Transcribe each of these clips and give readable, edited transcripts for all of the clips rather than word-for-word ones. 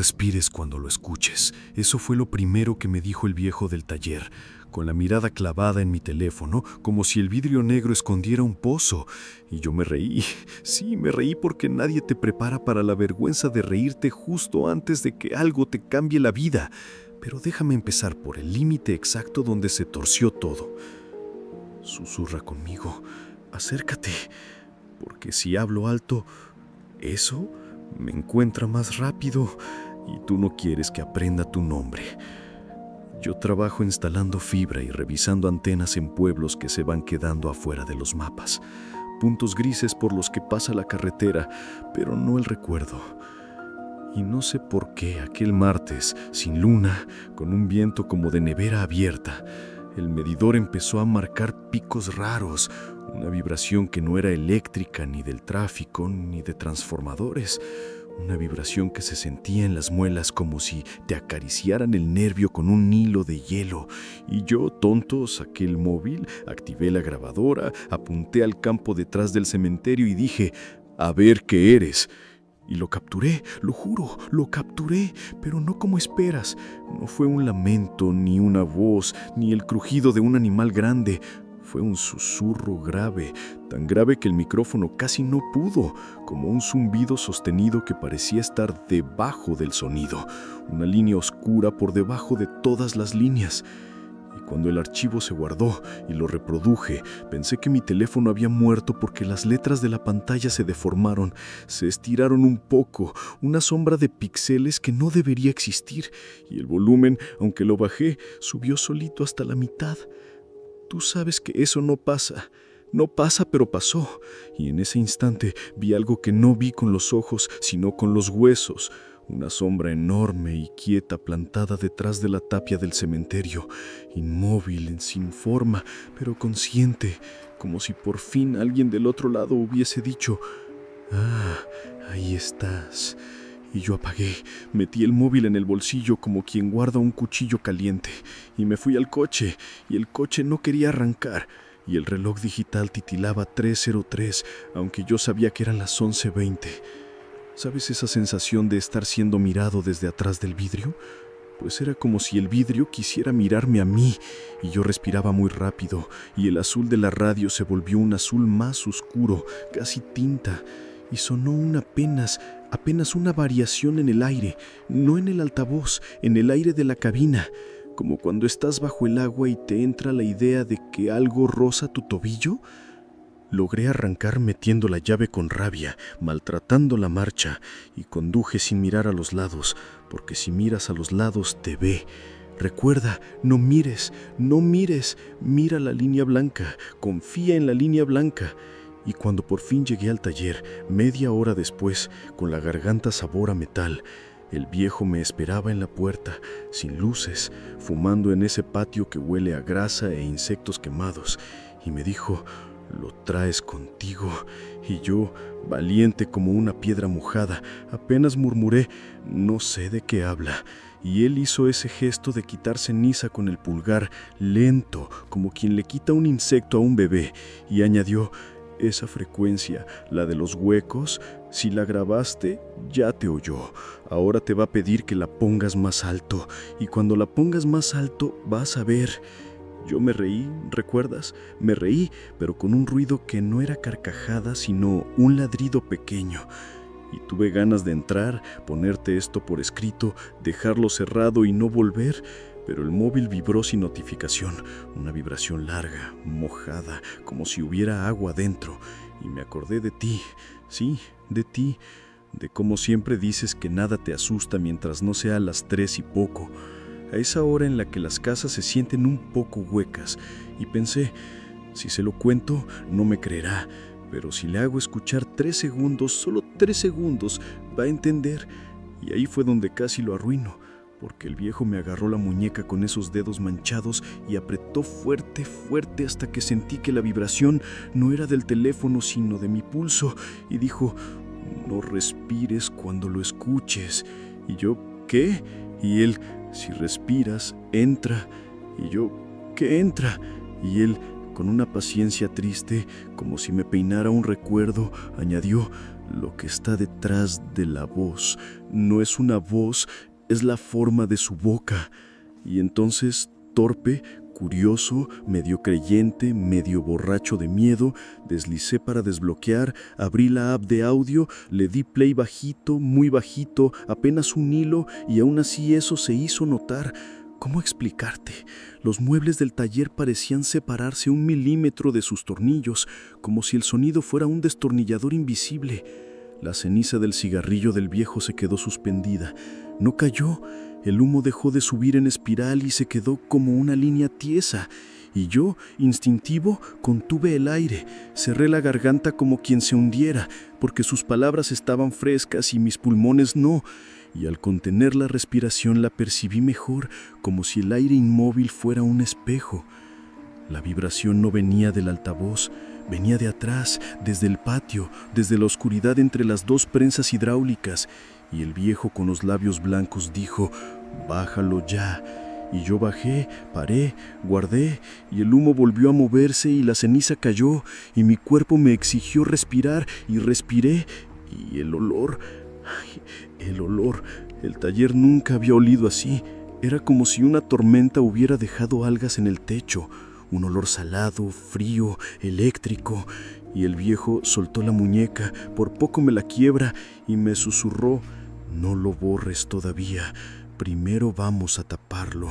respires cuando lo escuches. Eso fue lo primero que me dijo el viejo del taller, con la mirada clavada en mi teléfono, como si el vidrio negro escondiera un pozo. Y yo me reí. Sí, me reí porque nadie te prepara para la vergüenza de reírte justo antes de que algo te cambie la vida. Pero déjame empezar por el límite exacto donde se torció todo. Susurra conmigo. Acércate, porque si hablo alto, eso me encuentra más rápido y tú no quieres que aprenda tu nombre. Yo trabajo instalando fibra y revisando antenas en pueblos que se van quedando afuera de los mapas. Puntos grises por los que pasa la carretera, pero no el recuerdo. Y no sé por qué aquel martes, sin luna, con un viento como de nevera abierta, el medidor empezó a marcar picos raros, una vibración que no era eléctrica, ni del tráfico, ni de transformadores. Una vibración que se sentía en las muelas como si te acariciaran el nervio con un hilo de hielo. Y yo, tonto, saqué el móvil, activé la grabadora, apunté al campo detrás del cementerio y dije, a ver qué eres. Y lo capturé, lo juro, lo capturé, pero no como esperas. No fue un lamento, ni una voz, ni el crujido de un animal grande. Fue un susurro grave, tan grave que el micrófono casi no pudo, como un zumbido sostenido que parecía estar debajo del sonido, una línea oscura por debajo de todas las líneas. Y cuando el archivo se guardó y lo reproduje, pensé que mi teléfono había muerto porque las letras de la pantalla se deformaron, se estiraron un poco, una sombra de píxeles que no debería existir, y el volumen, aunque lo bajé, subió solito hasta la mitad. Tú sabes que eso no pasa. No pasa, pero pasó. Y en ese instante vi algo que no vi con los ojos, sino con los huesos. Una sombra enorme y quieta plantada detrás de la tapia del cementerio. Inmóvil, sin forma, pero consciente. Como si por fin alguien del otro lado hubiese dicho: «Ah, ahí estás». Y yo apagué, metí el móvil en el bolsillo como quien guarda un cuchillo caliente, y me fui al coche, y el coche no quería arrancar, y el reloj digital titilaba 3:03, aunque yo sabía que eran las 11:20. ¿Sabes esa sensación de estar siendo mirado desde atrás del vidrio? Pues era como si el vidrio quisiera mirarme a mí, y yo respiraba muy rápido, y el azul de la radio se volvió un azul más oscuro, casi tinta, y sonó apenas una variación en el aire, no en el altavoz, en el aire de la cabina, como cuando estás bajo el agua y te entra la idea de que algo roza tu tobillo. Logré arrancar metiendo la llave con rabia, maltratando la marcha, y conduje sin mirar a los lados, porque si miras a los lados te ve. Recuerda, no mires, mira la línea blanca, confía en la línea blanca. Y cuando por fin llegué al taller, media hora después, con la garganta sabor a metal, el viejo me esperaba en la puerta, sin luces, fumando en ese patio que huele a grasa e insectos quemados, y me dijo: «Lo traes contigo». Y yo, valiente como una piedra mojada, apenas murmuré: «No sé de qué habla». Y él hizo ese gesto de quitar ceniza con el pulgar, lento, como quien le quita un insecto a un bebé, y añadió: «Esa frecuencia, la de los huecos, si la grabaste, ya te oyó. Ahora te va a pedir que la pongas más alto, y cuando la pongas más alto vas a ver». Yo me reí, ¿recuerdas? Me reí, pero con un ruido que no era carcajada, sino un ladrido pequeño. Y tuve ganas de entrar, ponerte esto por escrito, dejarlo cerrado y no volver, pero el móvil vibró sin notificación, una vibración larga, mojada, como si hubiera agua dentro, y me acordé de ti, sí, de ti, de cómo siempre dices que nada te asusta mientras no sea a las 3 y poco, a esa hora en la que las casas se sienten un poco huecas, y pensé, si se lo cuento, no me creerá, pero si le hago escuchar 3 segundos, solo 3 segundos, va a entender, y ahí fue donde casi lo arruino, porque el viejo me agarró la muñeca con esos dedos manchados y apretó fuerte, fuerte hasta que sentí que la vibración no era del teléfono sino de mi pulso, y dijo: «No respires cuando lo escuches». Y yo: «¿Qué?». Y él: «Si respiras, entra». Y yo: «¿Qué entra?». Y él: Con una paciencia triste, como si me peinara un recuerdo, añadió: lo que está detrás de la voz no es una voz, es la forma de su boca. Y entonces, torpe, curioso, medio creyente, medio borracho de miedo, deslicé para desbloquear, abrí la app de audio, le di play bajito, muy bajito, apenas un hilo, y aún así eso se hizo notar. ¿Cómo explicarte? Los muebles del taller parecían separarse 1 milímetro de sus tornillos, como si el sonido fuera un destornillador invisible. La ceniza del cigarrillo del viejo se quedó suspendida. No cayó. El humo dejó de subir en espiral y se quedó como una línea tiesa. Y yo, instintivo, contuve el aire. Cerré la garganta como quien se hundiera, porque sus palabras estaban frescas y mis pulmones no. Y al contener la respiración la percibí mejor, como si el aire inmóvil fuera un espejo. La vibración no venía del altavoz, venía de atrás, desde el patio, desde la oscuridad entre las 2 prensas hidráulicas. Y el viejo con los labios blancos dijo: «Bájalo ya». Y yo bajé, paré, guardé, y el humo volvió a moverse y la ceniza cayó, y mi cuerpo me exigió respirar, y respiré, y el olor... ¡Ay, el olor! El taller nunca había olido así. Era como si una tormenta hubiera dejado algas en el techo, un olor salado, frío, eléctrico. Y el viejo soltó la muñeca, por poco me la quiebra, y me susurró: «No lo borres todavía, primero vamos a taparlo».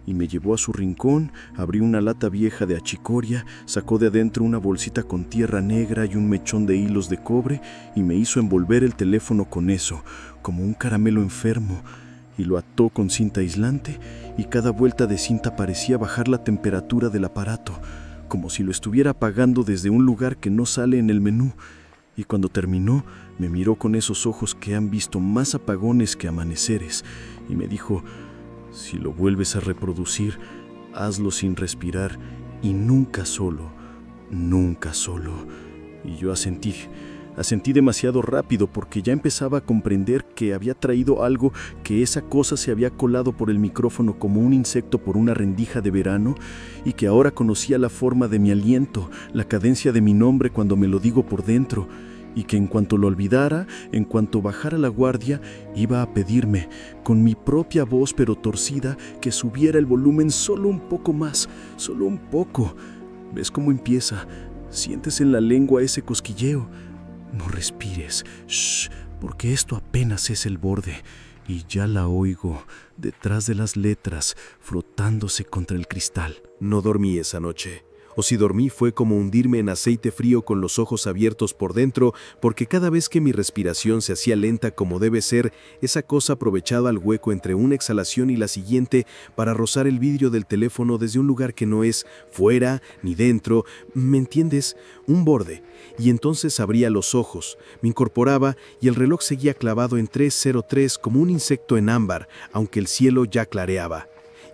Y me llevó a su rincón, abrió una lata vieja de achicoria, sacó de adentro una bolsita con tierra negra y un mechón de hilos de cobre, y me hizo envolver el teléfono con eso, como un caramelo enfermo, y lo ató con cinta aislante, y cada vuelta de cinta parecía bajar la temperatura del aparato, como si lo estuviera apagando desde un lugar que no sale en el menú. Y cuando terminó, me miró con esos ojos que han visto más apagones que amaneceres, y me dijo: «Si lo vuelves a reproducir, hazlo sin respirar y nunca solo, nunca solo». Y yo asentí demasiado rápido, porque ya empezaba a comprender que había traído algo, que esa cosa se había colado por el micrófono como un insecto por una rendija de verano, y que ahora conocía la forma de mi aliento, la cadencia de mi nombre cuando me lo digo por dentro, y que en cuanto lo olvidara, en cuanto bajara la guardia, iba a pedirme, con mi propia voz pero torcida, que subiera el volumen solo un poco más, solo un poco. ¿Ves cómo empieza? ¿Sientes en la lengua ese cosquilleo? No respires, shh, porque esto apenas es el borde. Y ya la oigo, detrás de las letras, frotándose contra el cristal. No dormí esa noche. O si dormí fue como hundirme en aceite frío con los ojos abiertos por dentro, porque cada vez que mi respiración se hacía lenta como debe ser, esa cosa aprovechaba el hueco entre una exhalación y la siguiente para rozar el vidrio del teléfono desde un lugar que no es fuera ni dentro, ¿me entiendes? Un borde. Y entonces abría los ojos, me incorporaba y el reloj seguía clavado en 3:03 como un insecto en ámbar, aunque el cielo ya clareaba.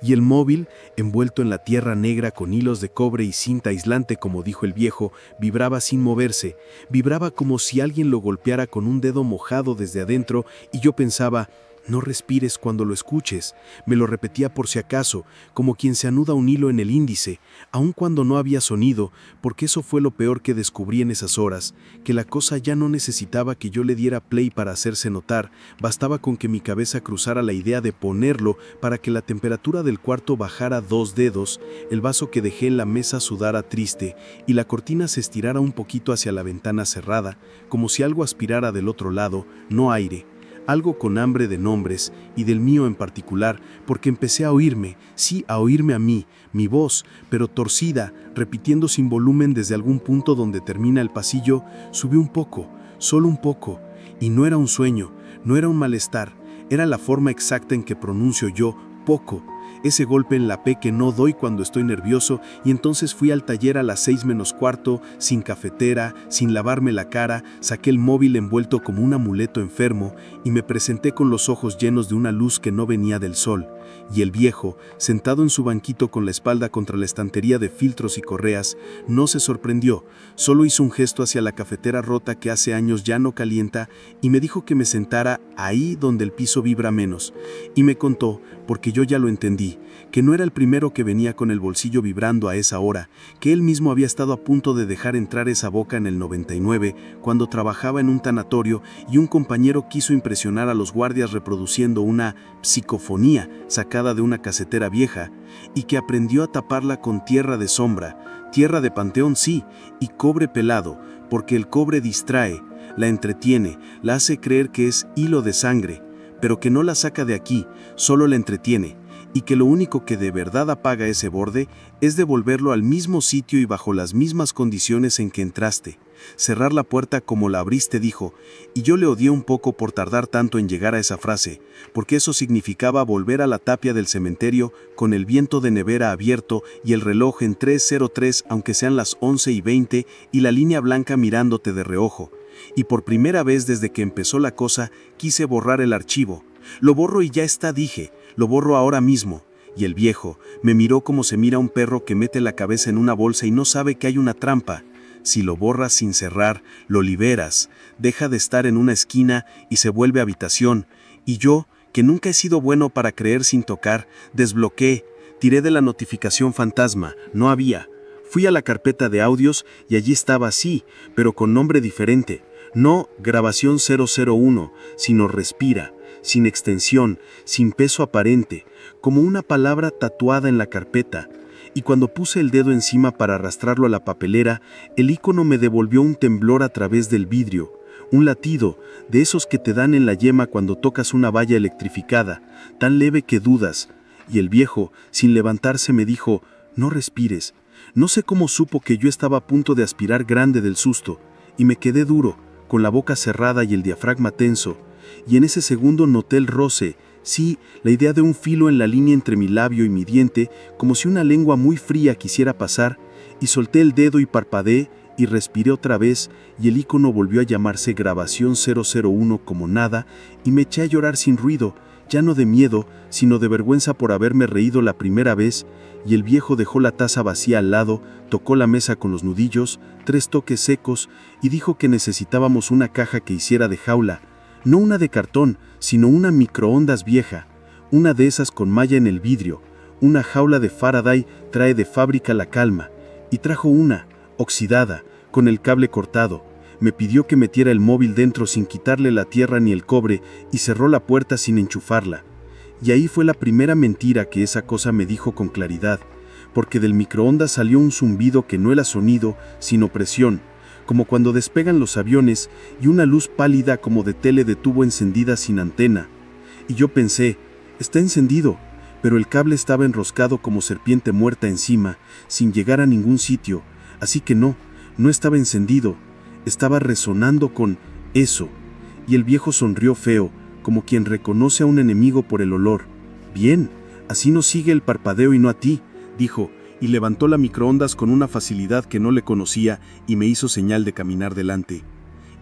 Y el móvil, envuelto en la tierra negra con hilos de cobre y cinta aislante, como dijo el viejo, vibraba sin moverse, vibraba como si alguien lo golpeara con un dedo mojado desde adentro, y yo pensaba: no respires cuando lo escuches. Me lo repetía por si acaso, como quien se anuda un hilo en el índice, aun cuando no había sonido, porque eso fue lo peor que descubrí en esas horas, que la cosa ya no necesitaba que yo le diera play para hacerse notar, bastaba con que mi cabeza cruzara la idea de ponerlo para que la temperatura del cuarto bajara 2 dedos, el vaso que dejé en la mesa sudara triste y la cortina se estirara un poquito hacia la ventana cerrada, como si algo aspirara del otro lado, no aire. Algo con hambre de nombres, y del mío en particular, porque empecé a oírme, sí, a oírme a mí, mi voz, pero torcida, repitiendo sin volumen desde algún punto donde termina el pasillo. Subí un poco, solo un poco, y no era un sueño, no era un malestar, era la forma exacta en que pronuncio yo, poco. Ese golpe en la P que no doy cuando estoy nervioso, y entonces fui al taller a las 6:45, sin cafetera, sin lavarme la cara, saqué el móvil envuelto como un amuleto enfermo y me presenté con los ojos llenos de una luz que no venía del sol. y el viejo, sentado en su banquito con la espalda contra la estantería de filtros y correas, no se sorprendió, solo hizo un gesto hacia la cafetera rota que hace años ya no calienta y me dijo que me sentara ahí donde el piso vibra menos, y me contó, porque yo ya lo entendí, que no era el primero que venía con el bolsillo vibrando a esa hora, que él mismo había estado a punto de dejar entrar esa boca en el 99, cuando trabajaba en un tanatorio y un compañero quiso impresionar a los guardias reproduciendo una psicofonía sacada de una casetera vieja, y que aprendió a taparla con tierra de sombra, tierra de panteón sí, y cobre pelado, porque el cobre distrae, la entretiene, la hace creer que es hilo de sangre, pero que no la saca de aquí, solo la entretiene, y que lo único que de verdad apaga ese borde es devolverlo al mismo sitio y bajo las mismas condiciones en que entraste. Cerrar la puerta como la abriste, dijo, y yo le odié un poco por tardar tanto en llegar a esa frase, porque eso significaba volver a la tapia del cementerio con el viento de nevera abierto y el reloj en 3:03 aunque sean las 11:20 y la línea blanca mirándote de reojo. Y por primera vez desde que empezó la cosa, quise borrar el archivo. Lo borro y ya está, dije, lo borro ahora mismo. Y el viejo me miró como se mira un perro que mete la cabeza en una bolsa y no sabe que hay una trampa. Si lo borras sin cerrar, lo liberas, deja de estar en una esquina y se vuelve habitación. Y yo, que nunca he sido bueno para creer sin tocar, desbloqueé, tiré de la notificación fantasma, no había. Fui a la carpeta de audios y allí estaba así, pero con nombre diferente. No grabación 001, sino respira, sin extensión, sin peso aparente, como una palabra tatuada en la carpeta. Y cuando puse el dedo encima para arrastrarlo a la papelera, el icono me devolvió un temblor a través del vidrio, un latido, de esos que te dan en la yema cuando tocas una valla electrificada, tan leve que dudas. Y el viejo, sin levantarse, me dijo, no respires. No sé cómo supo que yo estaba a punto de aspirar grande del susto, y me quedé duro, con la boca cerrada y el diafragma tenso, y en ese segundo noté el roce, sí, la idea de un filo en la línea entre mi labio y mi diente, como si una lengua muy fría quisiera pasar, y solté el dedo y parpadeé, y respiré otra vez, y el icono volvió a llamarse grabación 001 como nada, y me eché a llorar sin ruido, ya no de miedo, sino de vergüenza por haberme reído la primera vez, y el viejo dejó la taza vacía al lado, tocó la mesa con los nudillos, 3 toques secos, y dijo que necesitábamos una caja que hiciera de jaula, no una de cartón, sino una microondas vieja, una de esas con malla en el vidrio, una jaula de Faraday trae de fábrica la calma, y trajo una, oxidada, con el cable cortado. Me pidió que metiera el móvil dentro sin quitarle la tierra ni el cobre y cerró la puerta sin enchufarla. Y ahí fue la primera mentira que esa cosa me dijo con claridad, porque del microondas salió un zumbido que no era sonido, sino presión, como cuando despegan los aviones, y una luz pálida como de tele de tubo encendida sin antena. Y yo pensé, está encendido, pero el cable estaba enroscado como serpiente muerta encima, sin llegar a ningún sitio, así que no estaba encendido, estaba resonando con eso. Y el viejo sonrió feo, como quien reconoce a un enemigo por el olor. Bien, así nos sigue el parpadeo y no a ti, dijo, y levantó la microondas con una facilidad que no le conocía y me hizo señal de caminar delante.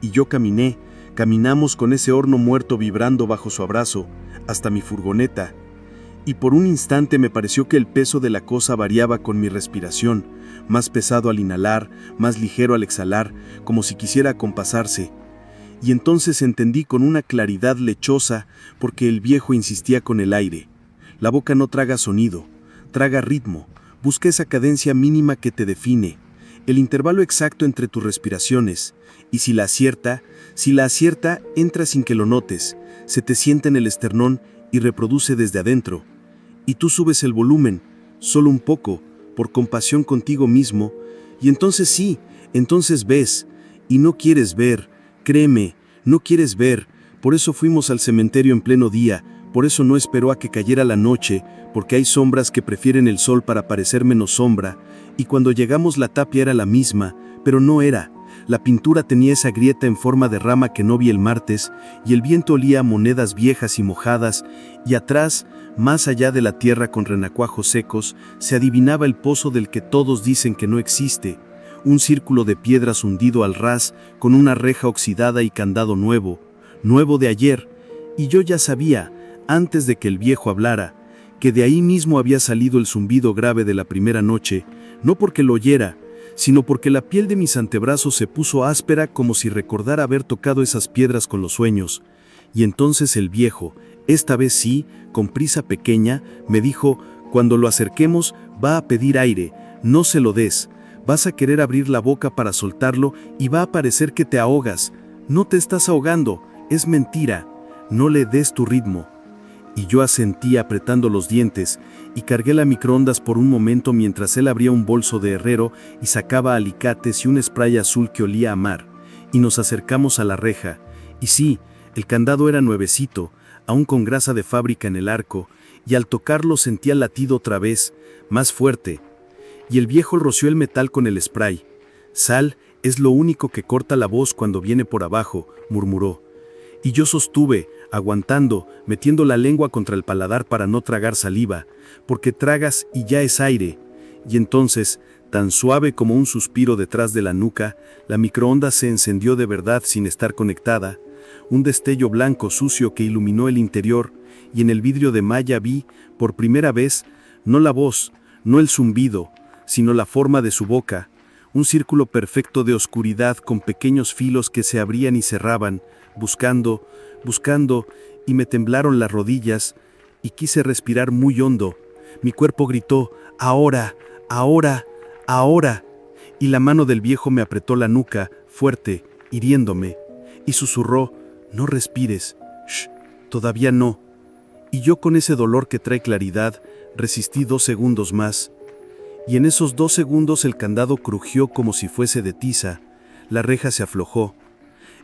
Y yo caminamos con ese horno muerto vibrando bajo su abrazo, hasta mi furgoneta. Y por un instante me pareció que el peso de la cosa variaba con mi respiración, más pesado al inhalar, más ligero al exhalar, como si quisiera acompasarse. Y entonces entendí con una claridad lechosa porque el viejo insistía con el aire. La boca no traga sonido, traga ritmo. Busca esa cadencia mínima que te define, el intervalo exacto entre tus respiraciones, y si la acierta, entra sin que lo notes, se te sienta en el esternón y reproduce desde adentro. Y tú subes el volumen, solo un poco, por compasión contigo mismo, y entonces sí, entonces ves, y no quieres ver, créeme, no quieres ver, por eso fuimos al cementerio en pleno día, por eso no esperó a que cayera la noche, porque hay sombras que prefieren el sol para parecer menos sombra, y cuando llegamos la tapia era la misma, pero no era. La pintura tenía esa grieta en forma de rama que no vi el martes, y el viento olía a monedas viejas y mojadas, y atrás, más allá de la tierra con renacuajos secos, se adivinaba el pozo del que todos dicen que no existe, un círculo de piedras hundido al ras, con una reja oxidada y candado nuevo de ayer, y yo ya sabía, antes de que el viejo hablara, que de ahí mismo había salido el zumbido grave de la primera noche, no porque lo oyera, sino porque la piel de mis antebrazos se puso áspera como si recordara haber tocado esas piedras con los sueños. Y entonces el viejo, esta vez sí, con prisa pequeña, me dijo: cuando lo acerquemos, va a pedir aire, no se lo des, vas a querer abrir la boca para soltarlo y va a parecer que te ahogas. No te estás ahogando, es mentira, no le des tu ritmo. Y yo asentí apretando los dientes, y cargué la microondas por un momento mientras él abría un bolso de herrero y sacaba alicates y un spray azul que olía a mar, y nos acercamos a la reja, y sí, el candado era nuevecito, aún con grasa de fábrica en el arco, y al tocarlo sentía el latido otra vez, más fuerte, y el viejo roció el metal con el spray. Sal es lo único que corta la voz cuando viene por abajo, murmuró. Y yo sostuve, aguantando, metiendo la lengua contra el paladar para no tragar saliva, porque tragas y ya es aire. Y entonces, tan suave como un suspiro detrás de la nuca, la microondas se encendió de verdad sin estar conectada, un destello blanco sucio que iluminó el interior, y en el vidrio de malla vi, por primera vez, no la voz, no el zumbido, sino la forma de su boca, un círculo perfecto de oscuridad con pequeños filos que se abrían y cerraban, buscando, y me temblaron las rodillas, y quise respirar muy hondo. Mi cuerpo gritó: ahora, ahora, ahora, y la mano del viejo me apretó la nuca, fuerte, hiriéndome, y susurró: no respires, shh, todavía no. Y yo, con ese dolor que trae claridad, resistí 2 segundos más, y en esos 2 segundos el candado crujió como si fuese de tiza, la reja se aflojó.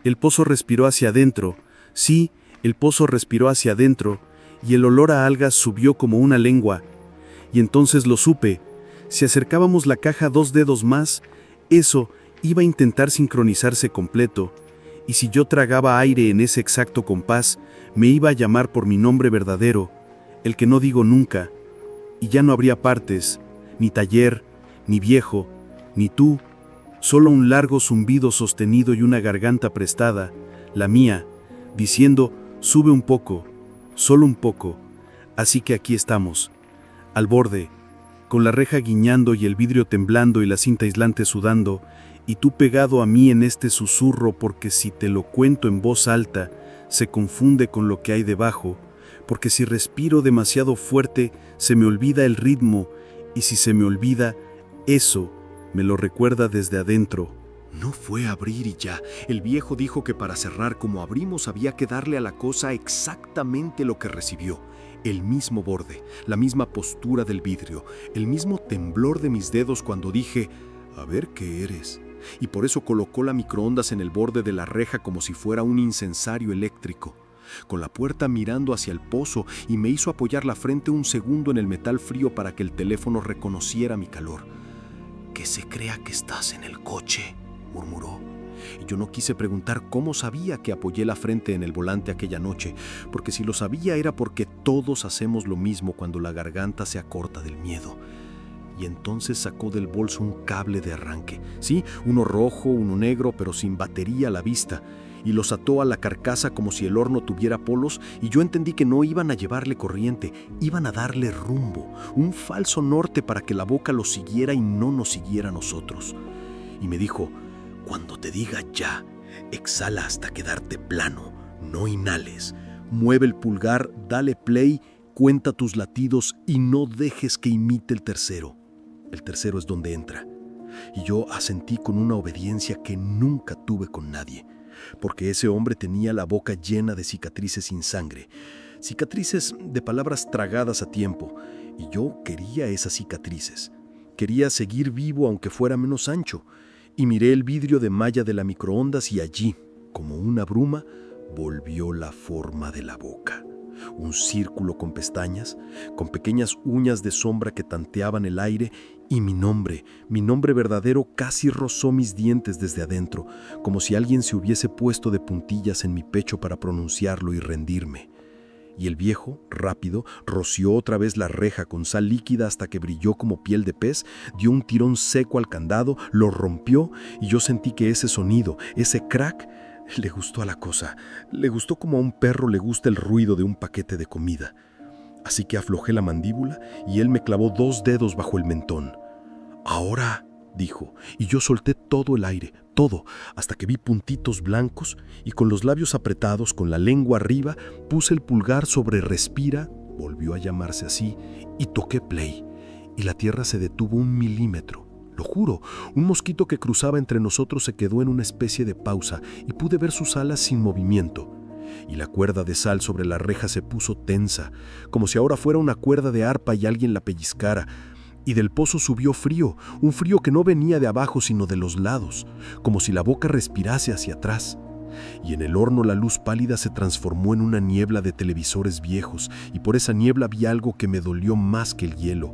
El pozo respiró hacia adentro, sí, el pozo respiró hacia adentro, y el olor a algas subió como una lengua. Y entonces lo supe, si acercábamos la caja 2 dedos más, eso iba a intentar sincronizarse completo, y si yo tragaba aire en ese exacto compás, me iba a llamar por mi nombre verdadero, el que no digo nunca, y ya no habría partes, ni taller, ni viejo, ni tú, solo un largo zumbido sostenido y una garganta prestada, la mía, diciendo: sube un poco, solo un poco. Así que aquí estamos, al borde, con la reja guiñando y el vidrio temblando y la cinta aislante sudando, y tú pegado a mí en este susurro, porque si te lo cuento en voz alta, se confunde con lo que hay debajo, porque si respiro demasiado fuerte, se me olvida el ritmo, y si se me olvida, eso me lo recuerda desde adentro. No fue abrir y ya. El viejo dijo que para cerrar como abrimos había que darle a la cosa exactamente lo que recibió. El mismo borde, la misma postura del vidrio, el mismo temblor de mis dedos cuando dije: a ver qué eres. Y por eso colocó la microondas en el borde de la reja como si fuera un incensario eléctrico, con la puerta mirando hacia el pozo, y me hizo apoyar la frente un segundo en el metal frío para que el teléfono reconociera mi calor. «Que se crea que estás en el coche», murmuró. Y yo no quise preguntar cómo sabía que apoyé la frente en el volante aquella noche, porque si lo sabía era porque todos hacemos lo mismo cuando la garganta se acorta del miedo. Y entonces sacó del bolso un cable de arranque, sí, uno rojo, uno negro, pero sin batería a la vista, y los ató a la carcasa como si el horno tuviera polos, y yo entendí que no iban a llevarle corriente, iban a darle rumbo, un falso norte para que la boca lo siguiera y no nos siguiera a nosotros. Y me dijo: cuando te diga ya, exhala hasta quedarte plano, no inhales, mueve el pulgar, dale play, cuenta tus latidos y no dejes que imite el tercero. El tercero es donde entra. Y yo asentí con una obediencia que nunca tuve con nadie, porque ese hombre tenía la boca llena de cicatrices sin sangre, cicatrices de palabras tragadas a tiempo, y yo quería esas cicatrices. Quería seguir vivo aunque fuera menos ancho, y miré el vidrio de malla de la microondas y allí, como una bruma, volvió la forma de la boca. Un círculo con pestañas, con pequeñas uñas de sombra que tanteaban el aire, y mi nombre verdadero casi rozó mis dientes desde adentro, como si alguien se hubiese puesto de puntillas en mi pecho para pronunciarlo y rendirme. Y el viejo, rápido, roció otra vez la reja con sal líquida hasta que brilló como piel de pez, dio un tirón seco al candado, lo rompió, y yo sentí que ese sonido, ese crack, le gustó a la cosa. Le gustó como a un perro le gusta el ruido de un paquete de comida. Así que aflojé la mandíbula y él me clavó 2 dedos bajo el mentón. «Ahora», dijo, y yo solté todo el aire, todo, hasta que vi puntitos blancos y con los labios apretados, con la lengua arriba, puse el pulgar sobre respira, volvió a llamarse así, y toqué play. Y la tierra se detuvo 1 milímetro. Lo juro, un mosquito que cruzaba entre nosotros se quedó en una especie de pausa y pude ver sus alas sin movimiento. Y la cuerda de sal sobre la reja se puso tensa, como si ahora fuera una cuerda de arpa y alguien la pellizcara. Y del pozo subió frío, un frío que no venía de abajo sino de los lados, como si la boca respirase hacia atrás. Y en el horno la luz pálida se transformó en una niebla de televisores viejos, y por esa niebla vi algo que me dolió más que el hielo,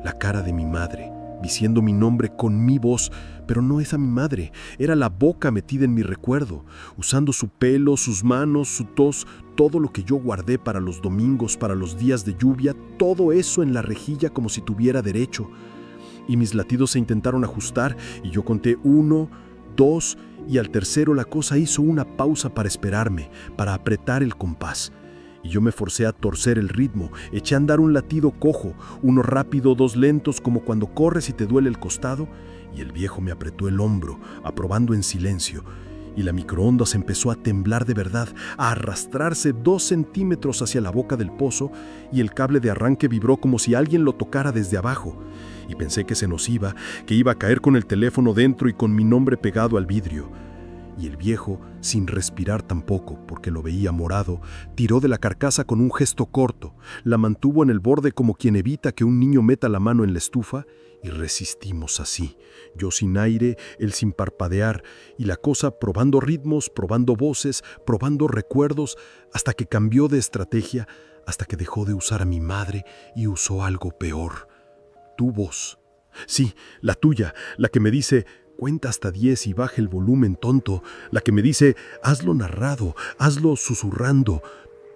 la cara de mi madre, diciendo mi nombre con mi voz, pero no esa mi madre, era la boca metida en mi recuerdo, usando su pelo, sus manos, su tos, todo lo que yo guardé para los domingos, para los días de lluvia, todo eso en la rejilla como si tuviera derecho. Y mis latidos se intentaron ajustar y yo conté 1, 2 y al tercero la cosa hizo una pausa para esperarme, para apretar el compás. Y yo me forcé a torcer el ritmo, eché a andar un latido cojo, 1 rápido, 2 lentos, como cuando corres y te duele el costado, y el viejo me apretó el hombro, aprobando en silencio, y la microondas empezó a temblar de verdad, a arrastrarse 2 centímetros hacia la boca del pozo, y el cable de arranque vibró como si alguien lo tocara desde abajo, y pensé que se nos iba, que iba a caer con el teléfono dentro y con mi nombre pegado al vidrio. Y el viejo, sin respirar tampoco, porque lo veía morado, tiró de la carcasa con un gesto corto, la mantuvo en el borde como quien evita que un niño meta la mano en la estufa, y resistimos así, yo sin aire, él sin parpadear, y la cosa probando ritmos, probando voces, probando recuerdos, hasta que cambió de estrategia, hasta que dejó de usar a mi madre y usó algo peor. Tu voz. Sí, la tuya, la que me dice: cuenta hasta 10 y baja el volumen, tonto. La que me dice: hazlo narrado, hazlo susurrando.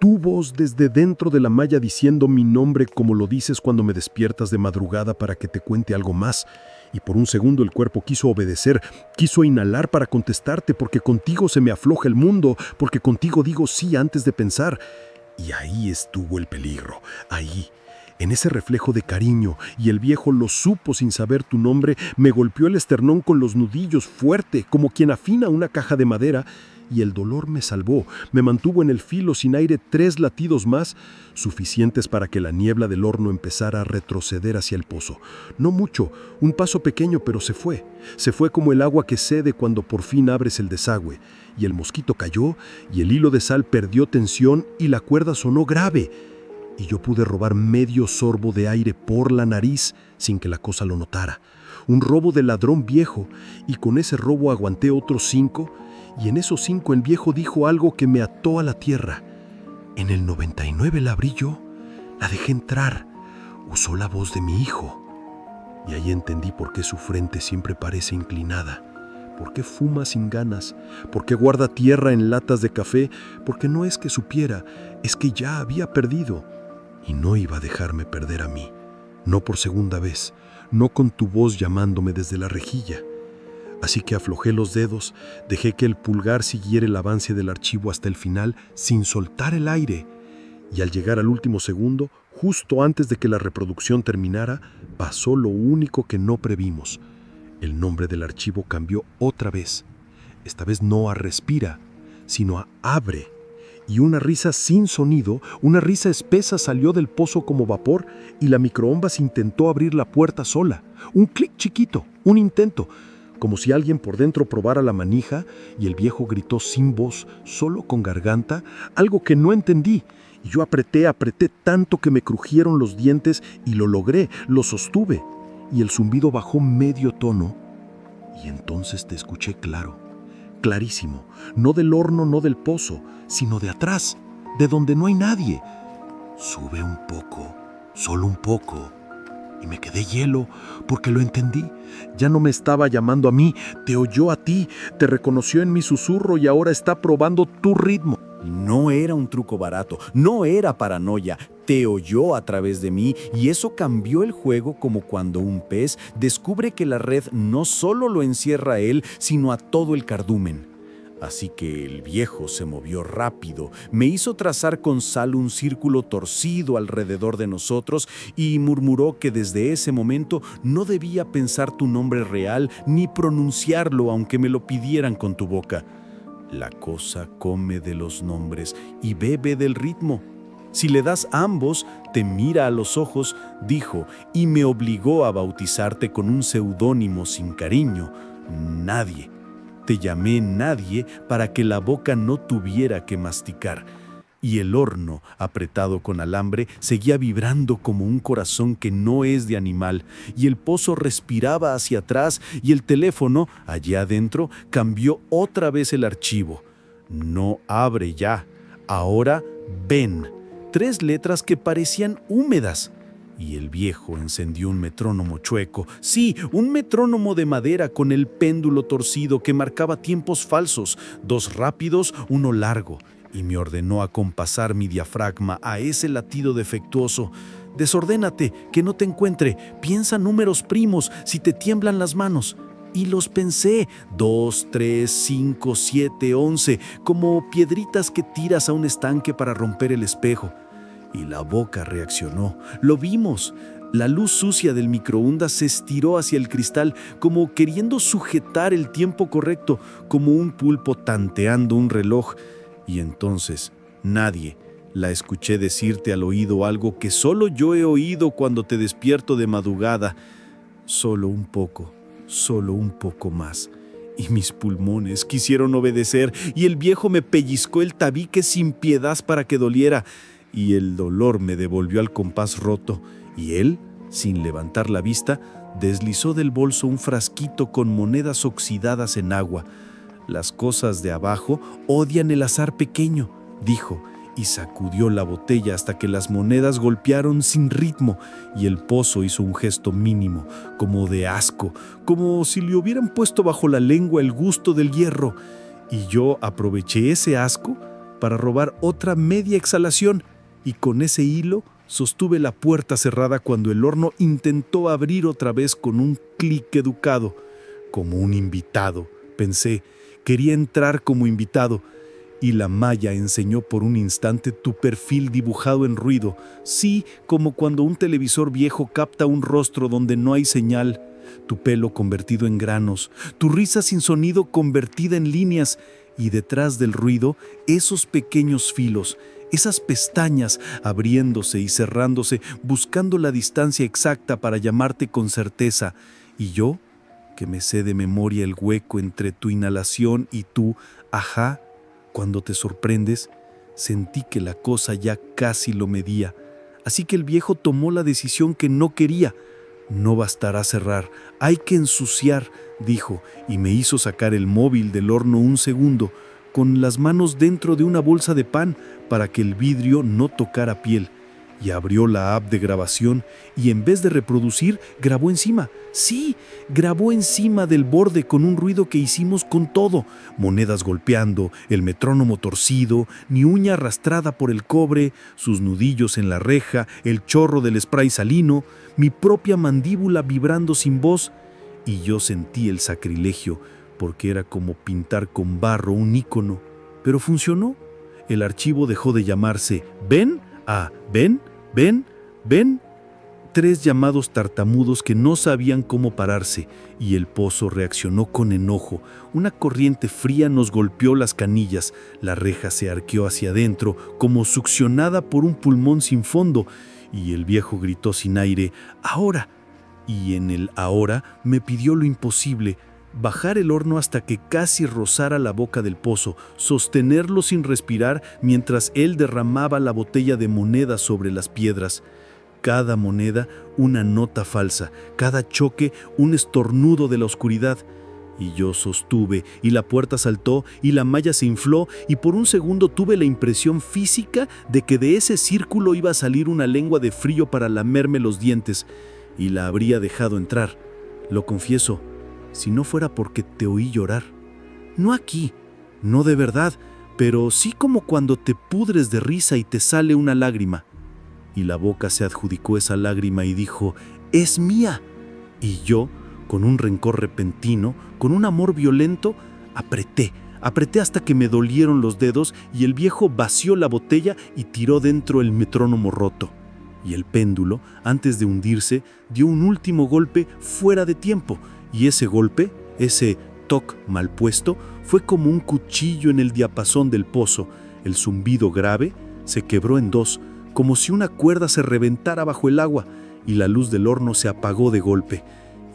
Tu voz desde dentro de la malla diciendo mi nombre como lo dices cuando me despiertas de madrugada para que te cuente algo más. Y por un segundo el cuerpo quiso obedecer, quiso inhalar para contestarte, porque contigo se me afloja el mundo, porque contigo digo sí antes de pensar. Y ahí estuvo el peligro, ahí. En ese reflejo de cariño, y el viejo lo supo sin saber tu nombre, me golpeó el esternón con los nudillos fuerte, como quien afina una caja de madera, y el dolor me salvó, me mantuvo en el filo sin aire 3 latidos más, suficientes para que la niebla del horno empezara a retroceder hacia el pozo. No mucho, un paso pequeño, pero se fue como el agua que cede cuando por fin abres el desagüe, y el mosquito cayó, y el hilo de sal perdió tensión, y la cuerda sonó grave, y yo pude robar medio sorbo de aire por la nariz sin que la cosa lo notara. Un robo de ladrón viejo, y con ese robo aguanté otros 5, y en esos 5 el viejo dijo algo que me ató a la tierra. En el 99 la abrí yo, la dejé entrar, usó la voz de mi hijo. Y ahí entendí por qué su frente siempre parece inclinada, por qué fuma sin ganas, por qué guarda tierra en latas de café, porque no es que supiera, es que ya había perdido. Y no iba a dejarme perder a mí, no por segunda vez, no con tu voz llamándome desde la rejilla. Así que aflojé los dedos, dejé que el pulgar siguiera el avance del archivo hasta el final sin soltar el aire. Y al llegar al último segundo, justo antes de que la reproducción terminara, pasó lo único que no previmos. El nombre del archivo cambió otra vez. Esta vez no a respira, sino a abre. Y una risa sin sonido, una risa espesa salió del pozo como vapor y la microondas intentó abrir la puerta sola. Un clic chiquito, un intento, como si alguien por dentro probara la manija, y el viejo gritó sin voz, solo con garganta, algo que no entendí. Y yo apreté tanto que me crujieron los dientes y lo logré, lo sostuve. Y el zumbido bajó medio tono y entonces te escuché claro. Clarísimo, no del horno, no del pozo, sino de atrás, de donde no hay nadie. Sube un poco, solo un poco. Y me quedé hielo, porque lo entendí. Ya no me estaba llamando a mí, te oyó a ti, te reconoció en mi susurro y ahora está probando tu ritmo. No era un truco barato, no era paranoia, te oyó a través de mí y eso cambió el juego, como cuando un pez descubre que la red no solo lo encierra a él, sino a todo el cardumen. Así que el viejo se movió rápido, me hizo trazar con sal un círculo torcido alrededor de nosotros y murmuró que desde ese momento no debía pensar tu nombre real ni pronunciarlo aunque me lo pidieran con tu boca. La cosa come de los nombres y bebe del ritmo. Si le das ambos, te mira a los ojos, dijo, y me obligó a bautizarte con un seudónimo sin cariño, Nadie. Te llamé Nadie para que la boca no tuviera que masticar. Y el horno, apretado con alambre, seguía vibrando como un corazón que no es de animal, y el pozo respiraba hacia atrás, y el teléfono, allá adentro, cambió otra vez el archivo. No abre ya. Ahora, ven. 3 letras que parecían húmedas. Y el viejo encendió un metrónomo chueco. Sí, un metrónomo de madera con el péndulo torcido que marcaba tiempos falsos, 2 rápidos, 1 largo. Y me ordenó acompasar mi diafragma a ese latido defectuoso. Desordénate, que no te encuentre. Piensa números primos, si te tiemblan las manos. Y los pensé, 2, 3, 5, 7, 11, como piedritas que tiras a un estanque para romper el espejo. Y la boca reaccionó. Lo vimos. La luz sucia del microondas se estiró hacia el cristal como queriendo sujetar el tiempo correcto, como un pulpo tanteando un reloj. Y entonces, Nadie, la escuché decirte al oído algo que solo yo he oído cuando te despierto de madrugada. Solo un poco más. Y mis pulmones quisieron obedecer, y el viejo me pellizcó el tabique sin piedad para que doliera. Y el dolor me devolvió al compás roto, y él, sin levantar la vista, deslizó del bolso un frasquito con monedas oxidadas en agua. Las cosas de abajo odian el azar pequeño, dijo, y sacudió la botella hasta que las monedas golpearon sin ritmo, y el pozo hizo un gesto mínimo, como de asco, como si le hubieran puesto bajo la lengua el gusto del hierro. Y yo aproveché ese asco para robar otra media exhalación, y con ese hilo sostuve la puerta cerrada cuando el horno intentó abrir otra vez con un clic educado. Como un invitado, pensé, quería entrar como invitado, y la malla enseñó por un instante tu perfil dibujado en ruido, sí, como cuando un televisor viejo capta un rostro donde no hay señal, tu pelo convertido en granos, tu risa sin sonido convertida en líneas, y detrás del ruido, esos pequeños filos, esas pestañas abriéndose y cerrándose, buscando la distancia exacta para llamarte con certeza, y yo, que me sé de memoria el hueco entre tu inhalación y tu ajá, cuando te sorprendes, sentí que la cosa ya casi lo medía, así que el viejo tomó la decisión que no quería. No bastará cerrar, hay que ensuciar, dijo, y me hizo sacar el móvil del horno un segundo, con las manos dentro de una bolsa de pan para que el vidrio no tocara piel, y abrió la app de grabación y en vez de reproducir, grabó encima. Sí, grabó encima del borde con un ruido que hicimos con todo, monedas golpeando, el metrónomo torcido, mi uña arrastrada por el cobre, sus nudillos en la reja, el chorro del spray salino, mi propia mandíbula vibrando sin voz, y yo sentí el sacrilegio, porque era como pintar con barro un ícono. Pero funcionó. El archivo dejó de llamarse «Ven» a «Ven, ven, ven». 3 llamados tartamudos que no sabían cómo pararse, y el pozo reaccionó con enojo. Una corriente fría nos golpeó las canillas, la reja se arqueó hacia adentro, como succionada por un pulmón sin fondo, y el viejo gritó sin aire, «¡Ahora!». Y en el «ahora» me pidió lo imposible, bajar el horno hasta que casi rozara la boca del pozo, sostenerlo sin respirar mientras él derramaba la botella de monedas sobre las piedras. Cada moneda una nota falsa, cada choque un estornudo de la oscuridad. Y yo sostuve, y la puerta saltó, y la malla se infló, y por un segundo tuve la impresión física de que de ese círculo iba a salir una lengua de frío para lamerme los dientes, y la habría dejado entrar. Lo confieso, si no fuera porque te oí llorar. No aquí, no de verdad, pero sí como cuando te pudres de risa y te sale una lágrima. Y la boca se adjudicó esa lágrima y dijo, «¡Es mía!». Y yo, con un rencor repentino, con un amor violento, Apreté hasta que me dolieron los dedos y el viejo vació la botella y tiró dentro el metrónomo roto. Y el péndulo, antes de hundirse, dio un último golpe fuera de tiempo. Y ese golpe, ese toc mal puesto, fue como un cuchillo en el diapasón del pozo. El zumbido grave se quebró en dos, como si una cuerda se reventara bajo el agua, y la luz del horno se apagó de golpe.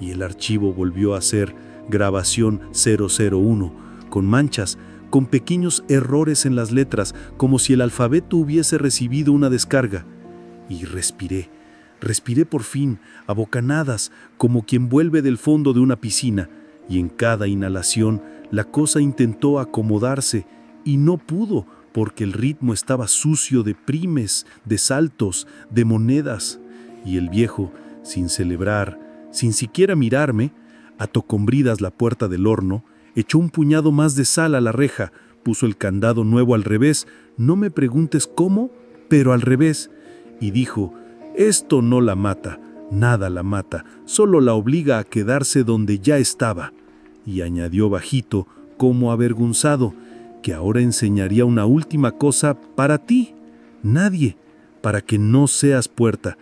Y el archivo volvió a ser grabación 001, con manchas, con pequeños errores en las letras, como si el alfabeto hubiese recibido una descarga. Y respiré por fin, a bocanadas, como quien vuelve del fondo de una piscina, y en cada inhalación la cosa intentó acomodarse, y no pudo, porque el ritmo estaba sucio de primes, de saltos, de monedas, y el viejo, sin celebrar, sin siquiera mirarme, ató con bridas la puerta del horno, echó un puñado más de sal a la reja, puso el candado nuevo al revés, no me preguntes cómo, pero al revés, y dijo: «Esto no la mata, nada la mata, solo la obliga a quedarse donde ya estaba». Y añadió bajito, como avergonzado, que ahora enseñaría una última cosa para ti, nadie, para que no seas puerta,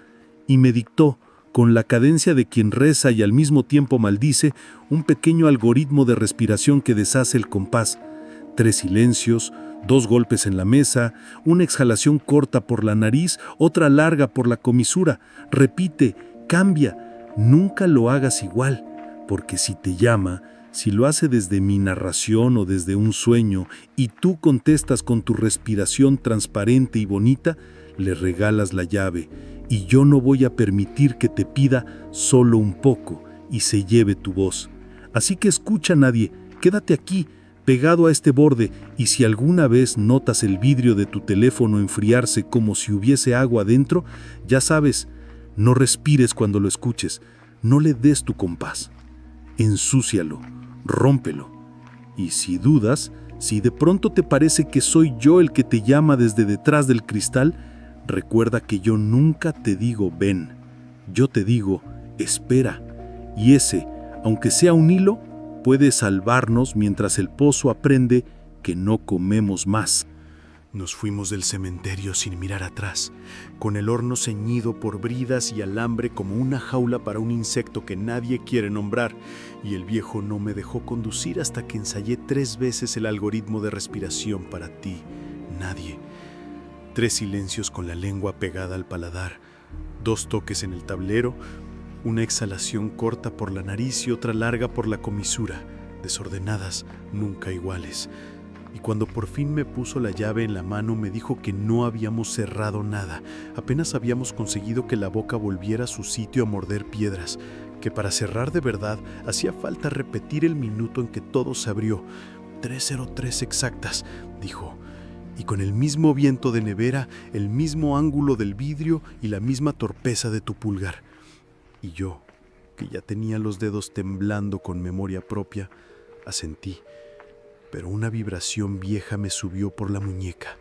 y me dictó, con la cadencia de quien reza y al mismo tiempo maldice, un pequeño algoritmo de respiración que deshace el compás. 3 silencios, 2 golpes en la mesa, una exhalación corta por la nariz, otra larga por la comisura. Repite, cambia, nunca lo hagas igual, porque si te llama, si lo hace desde mi narración o desde un sueño, y tú contestas con tu respiración transparente y bonita, le regalas la llave, y yo no voy a permitir que te pida solo un poco y se lleve tu voz. Así que escucha, nadie, quédate aquí, pegado a este borde, y si alguna vez notas el vidrio de tu teléfono enfriarse como si hubiese agua dentro, ya sabes, no respires cuando lo escuches, no le des tu compás. Ensúcialo, rómpelo. Y si dudas, si de pronto te parece que soy yo el que te llama desde detrás del cristal, recuerda que yo nunca te digo ven, yo te digo espera, y ese, aunque sea un hilo, puede salvarnos mientras el pozo aprende que no comemos más. Nos fuimos del cementerio sin mirar atrás, con el horno ceñido por bridas y alambre como una jaula para un insecto que nadie quiere nombrar, y el viejo no me dejó conducir hasta que ensayé 3 veces el algoritmo de respiración para ti, nadie. 3 silencios con la lengua pegada al paladar, 2 toques en el tablero, una exhalación corta por la nariz y otra larga por la comisura, desordenadas, nunca iguales. Y cuando por fin me puso la llave en la mano, me dijo que no habíamos cerrado nada, apenas habíamos conseguido que la boca volviera a su sitio a morder piedras, que para cerrar de verdad hacía falta repetir el minuto en que todo se abrió. 3:03 exactas, dijo. Y con el mismo viento de nevera, el mismo ángulo del vidrio y la misma torpeza de tu pulgar. Y yo, que ya tenía los dedos temblando con memoria propia, asentí, pero una vibración vieja me subió por la muñeca.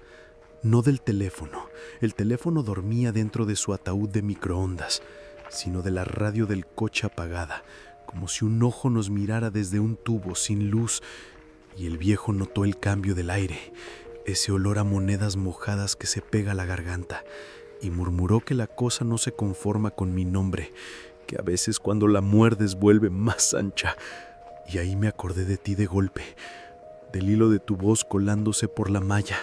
No del teléfono, el teléfono dormía dentro de su ataúd de microondas, sino de la radio del coche apagada, como si un ojo nos mirara desde un tubo sin luz, y el viejo notó el cambio del aire, ese olor a monedas mojadas que se pega a la garganta, y murmuró que la cosa no se conforma con mi nombre, que a veces cuando la muerdes vuelve más ancha. Y ahí me acordé de ti de golpe, del hilo de tu voz colándose por la malla,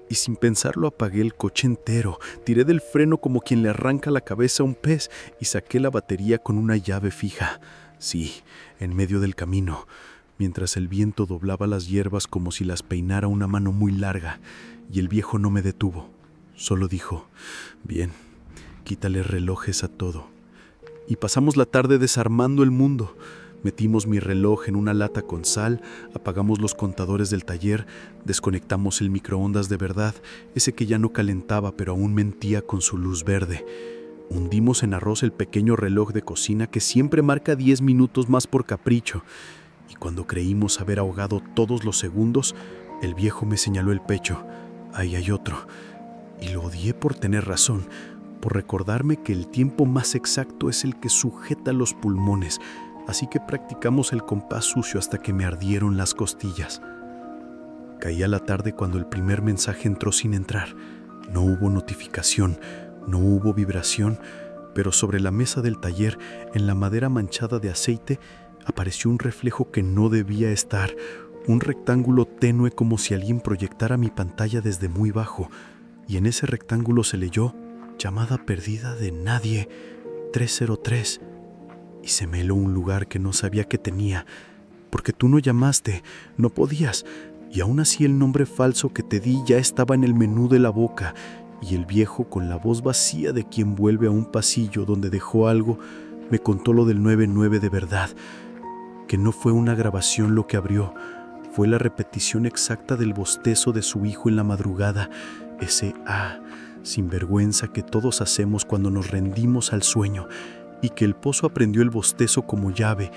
y sin pensarlo apagué el coche entero, tiré del freno como quien le arranca la cabeza a un pez y saqué la batería con una llave fija. Sí, en medio del camino, mientras el viento doblaba las hierbas como si las peinara una mano muy larga, y el viejo no me detuvo. Solo dijo: «Bien, quítale relojes a todo». Y pasamos la tarde desarmando el mundo. Metimos mi reloj en una lata con sal, apagamos los contadores del taller, desconectamos el microondas de verdad, ese que ya no calentaba pero aún mentía con su luz verde. Hundimos en arroz el pequeño reloj de cocina que siempre marca 10 minutos más por capricho. Y cuando creímos haber ahogado todos los segundos, el viejo me señaló el pecho. Ahí hay otro. Y lo odié por tener razón, por recordarme que el tiempo más exacto es el que sujeta los pulmones. Así que practicamos el compás sucio hasta que me ardieron las costillas. Caía la tarde cuando el primer mensaje entró sin entrar. No hubo notificación, no hubo vibración, pero sobre la mesa del taller, en la madera manchada de aceite, apareció un reflejo que no debía estar, un rectángulo tenue como si alguien proyectara mi pantalla desde muy bajo, y en ese rectángulo se leyó: llamada perdida de nadie, 303, y se me heló un lugar que no sabía que tenía, porque tú no llamaste, no podías, y aún así el nombre falso que te di ya estaba en el menú de la boca, y el viejo, con la voz vacía de quien vuelve a un pasillo donde dejó algo, me contó lo del 99 de verdad, que no fue una grabación lo que abrió, fue la repetición exacta del bostezo de su hijo en la madrugada, ese sinvergüenza que todos hacemos cuando nos rendimos al sueño, y que el pozo aprendió el bostezo como llave,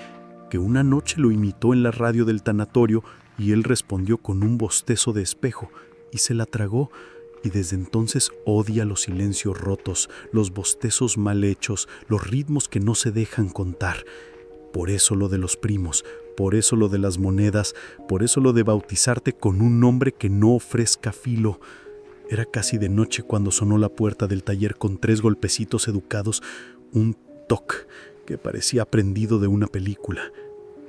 que una noche lo imitó en la radio del tanatorio y él respondió con un bostezo de espejo y se la tragó, y desde entonces odia los silencios rotos, los bostezos mal hechos, los ritmos que no se dejan contar. Por eso lo de los primos, por eso lo de las monedas, por eso lo de bautizarte con un nombre que no ofrezca filo. Era casi de noche cuando sonó la puerta del taller con 3 golpecitos educados, un toc que parecía aprendido de una película.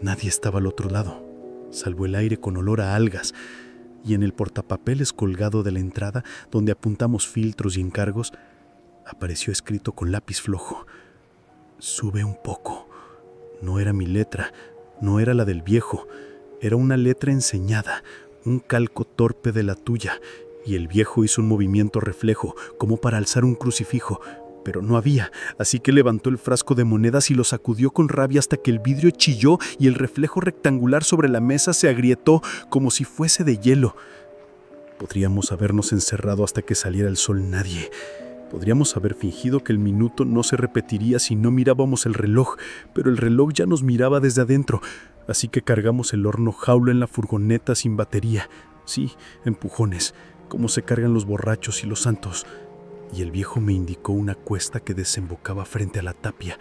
Nadie estaba al otro lado, salvo el aire con olor a algas, y en el portapapeles colgado de la entrada, donde apuntamos filtros y encargos, apareció escrito con lápiz flojo: sube un poco. No era mi letra, no era la del viejo, era una letra enseñada, un calco torpe de la tuya, y el viejo hizo un movimiento reflejo, como para alzar un crucifijo, pero no había, así que levantó el frasco de monedas y lo sacudió con rabia hasta que el vidrio chilló y el reflejo rectangular sobre la mesa se agrietó como si fuese de hielo. Podríamos habernos encerrado hasta que saliera el sol nadie. Podríamos haber fingido que el minuto no se repetiría si no mirábamos el reloj, pero el reloj ya nos miraba desde adentro, así que cargamos el horno jaula en la furgoneta sin batería. Sí, empujones, como se cargan los borrachos y los santos. Y el viejo me indicó una cuesta que desembocaba frente a la tapia.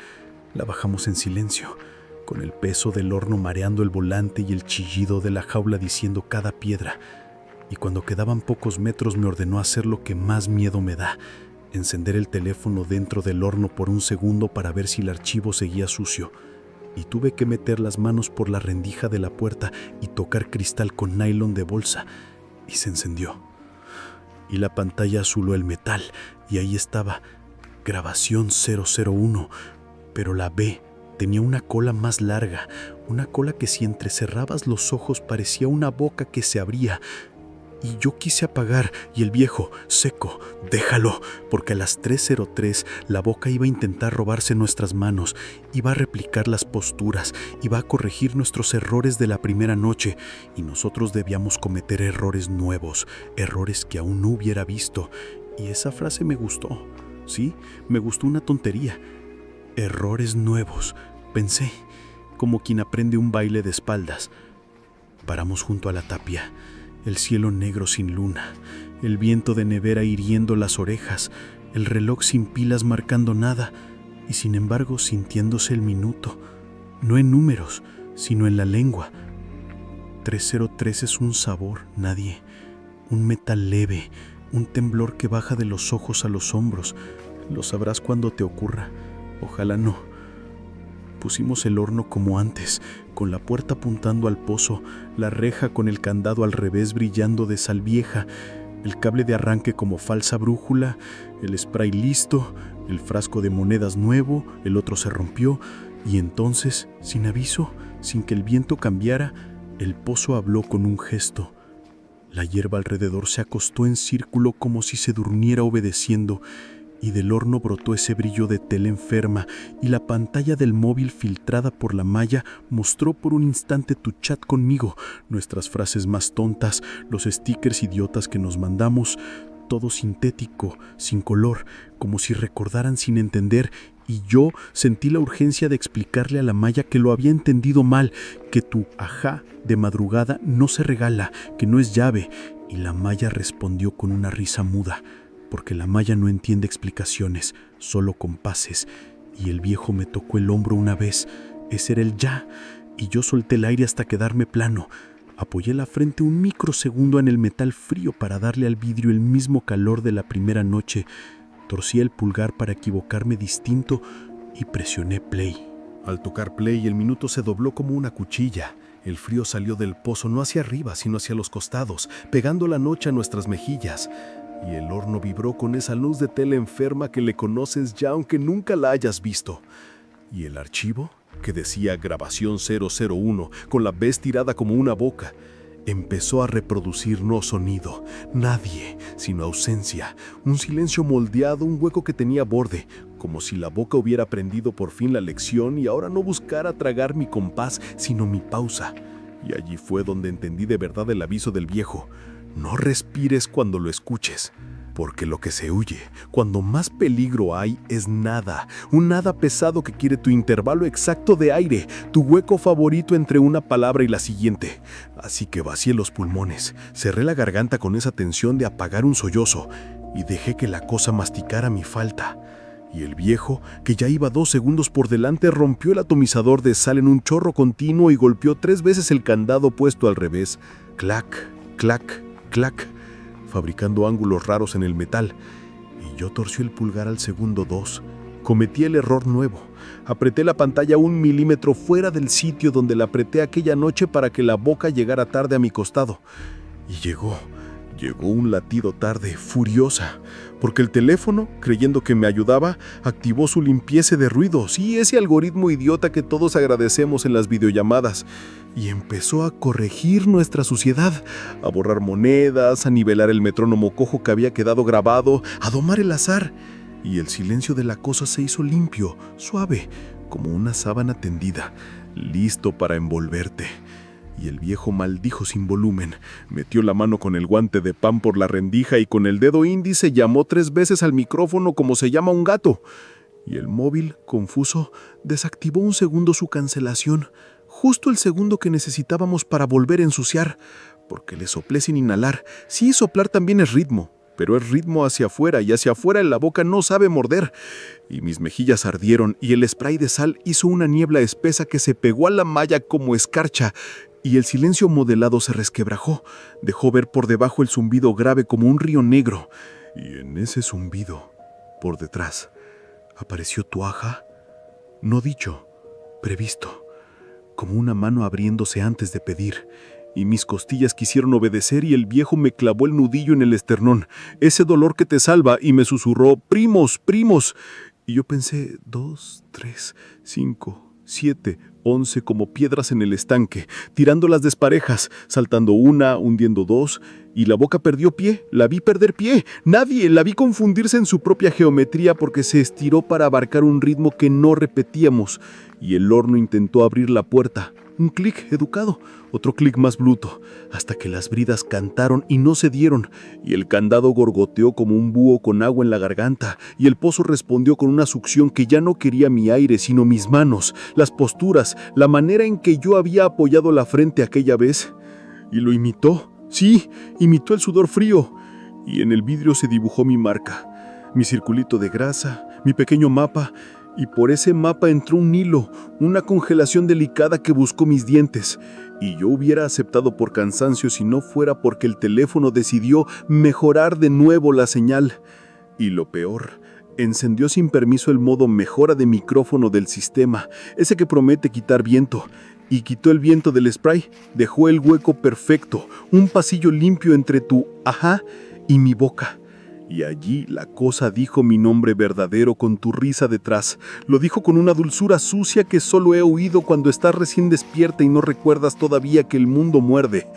La bajamos en silencio, con el peso del horno mareando el volante y el chillido de la jaula diciendo cada piedra. Y cuando quedaban pocos metros me ordenó hacer lo que más miedo me da: encender el teléfono dentro del horno por un segundo para ver si el archivo seguía sucio. Y tuve que meter las manos por la rendija de la puerta y tocar cristal con nylon de bolsa, y se encendió. Y la pantalla azuló el metal, y ahí estaba: grabación 001, pero la B tenía una cola más larga, una cola que si entrecerrabas los ojos parecía una boca que se abría. Y yo quise apagar, y el viejo, seco: déjalo, porque a las 3:03 la boca iba a intentar robarse nuestras manos, iba a replicar las posturas, iba a corregir nuestros errores de la primera noche, y nosotros debíamos cometer errores nuevos, errores que aún no hubiera visto. Y esa frase me gustó, sí, me gustó una tontería. Errores nuevos, pensé, como quien aprende un baile de espaldas. Paramos junto a la tapia. El cielo negro sin luna, el viento de nevera hiriendo las orejas, el reloj sin pilas marcando nada, y sin embargo sintiéndose el minuto, no en números, sino en la lengua. 303 es un sabor, nadie, un metal leve, un temblor que baja de los ojos a los hombros. Lo sabrás cuando te ocurra, ojalá no. Pusimos el horno como antes, con la puerta apuntando al pozo, la reja con el candado al revés brillando de sal vieja, el cable de arranque como falsa brújula, el spray listo, el frasco de monedas nuevo, el otro se rompió, y entonces, sin aviso, sin que el viento cambiara, el pozo habló con un gesto. La hierba alrededor se acostó en círculo como si se durmiera obedeciendo, y del horno brotó ese brillo de tela enferma, y la pantalla del móvil filtrada por la malla mostró por un instante tu chat conmigo, nuestras frases más tontas, los stickers idiotas que nos mandamos, todo sintético, sin color, como si recordaran sin entender, y yo sentí la urgencia de explicarle a la malla que lo había entendido mal, que tu ajá de madrugada no se regala, que no es llave, y la malla respondió con una risa muda, porque la malla no entiende explicaciones, solo compases, y el viejo me tocó el hombro una vez, ese era el ya, y yo solté el aire hasta quedarme plano, Apoyé la frente un microsegundo en el metal frío para darle al vidrio el mismo calor de la primera noche. Torcí el pulgar para equivocarme distinto y presioné play. Al tocar play, el minuto se dobló como una cuchilla. El frío salió del pozo no hacia arriba, sino hacia los costados, pegando la noche a nuestras mejillas. Y el horno vibró con esa luz de tela enferma que le conoces ya aunque nunca la hayas visto. Y el archivo, que decía grabación 001, con la B estirada como una boca, empezó a reproducir no sonido, nadie, sino ausencia, un silencio moldeado, un hueco que tenía borde, como si la boca hubiera aprendido por fin la lección y ahora no buscara tragar mi compás, sino mi pausa. Y allí fue donde entendí de verdad el aviso del viejo: no respires cuando lo escuches, porque lo que se huye, cuando más peligro hay, es nada, un nada pesado que quiere tu intervalo exacto de aire, tu hueco favorito entre una palabra y la siguiente. Así que vacié los pulmones, cerré la garganta con esa tensión de apagar un sollozo y dejé que la cosa masticara mi falta. Y el viejo, que ya iba 2 segundos por delante, rompió el atomizador de sal en un chorro continuo y golpeó 3 veces el candado puesto al revés. Clac, clac, clac, fabricando ángulos raros en el metal, y yo torcí el pulgar al segundo 2. Cometí el error nuevo. Apreté la pantalla 1 milímetro fuera del sitio donde la apreté aquella noche para que la boca llegara tarde a mi costado. Y llegó un latido tarde, furiosa, porque el teléfono, creyendo que me ayudaba, activó su limpieza de ruidos y ese algoritmo idiota que todos agradecemos en las videollamadas, y empezó a corregir nuestra suciedad, a borrar monedas, a nivelar el metrónomo cojo que había quedado grabado, a domar el azar, y el silencio de la cosa se hizo limpio, suave, como una sábana tendida, listo para envolverte. Y el viejo maldijo sin volumen, metió la mano con el guante de pan por la rendija y con el dedo índice llamó 3 veces al micrófono como se llama un gato. Y el móvil, confuso, desactivó un segundo su cancelación, justo el segundo que necesitábamos para volver a ensuciar, porque le soplé sin inhalar. Sí, soplar también es ritmo, pero es ritmo hacia afuera y hacia afuera en la boca no sabe morder. Y mis mejillas ardieron y el spray de sal hizo una niebla espesa que se pegó a la malla como escarcha. Y el silencio modelado se resquebrajó, dejó ver por debajo el zumbido grave como un río negro. Y en ese zumbido, por detrás, apareció Tuaja, no dicho, previsto, como una mano abriéndose antes de pedir. Y mis costillas quisieron obedecer y el viejo me clavó el nudillo en el esternón, ese dolor que te salva, y me susurró: primos, primos. Y yo pensé: 2, 3, 5, 7, 11 como piedras en el estanque, tirándolas desparejas, saltando una, hundiendo 2, y la boca perdió pie, la vi perder pie, nadie, la vi confundirse en su propia geometría porque se estiró para abarcar un ritmo que no repetíamos, y el horno intentó abrir la puerta. Un clic educado, otro clic más bruto, hasta que las bridas cantaron y no cedieron, y el candado gorgoteó como un búho con agua en la garganta, y el pozo respondió con una succión que ya no quería mi aire, sino mis manos, las posturas, la manera en que yo había apoyado la frente aquella vez. Y lo imitó, sí, imitó el sudor frío, y en el vidrio se dibujó mi marca, mi circulito de grasa, mi pequeño mapa, y por ese mapa entró un hilo, una congelación delicada que buscó mis dientes, y yo hubiera aceptado por cansancio si no fuera porque el teléfono decidió mejorar de nuevo la señal. Y lo peor, encendió sin permiso el modo mejora de micrófono del sistema, ese que promete quitar viento, y quitó el viento del spray, dejó el hueco perfecto, un pasillo limpio entre tu ajá y mi boca. Y allí la cosa dijo mi nombre verdadero con tu risa detrás. Lo dijo con una dulzura sucia que solo he oído cuando estás recién despierta y no recuerdas todavía que el mundo muerde.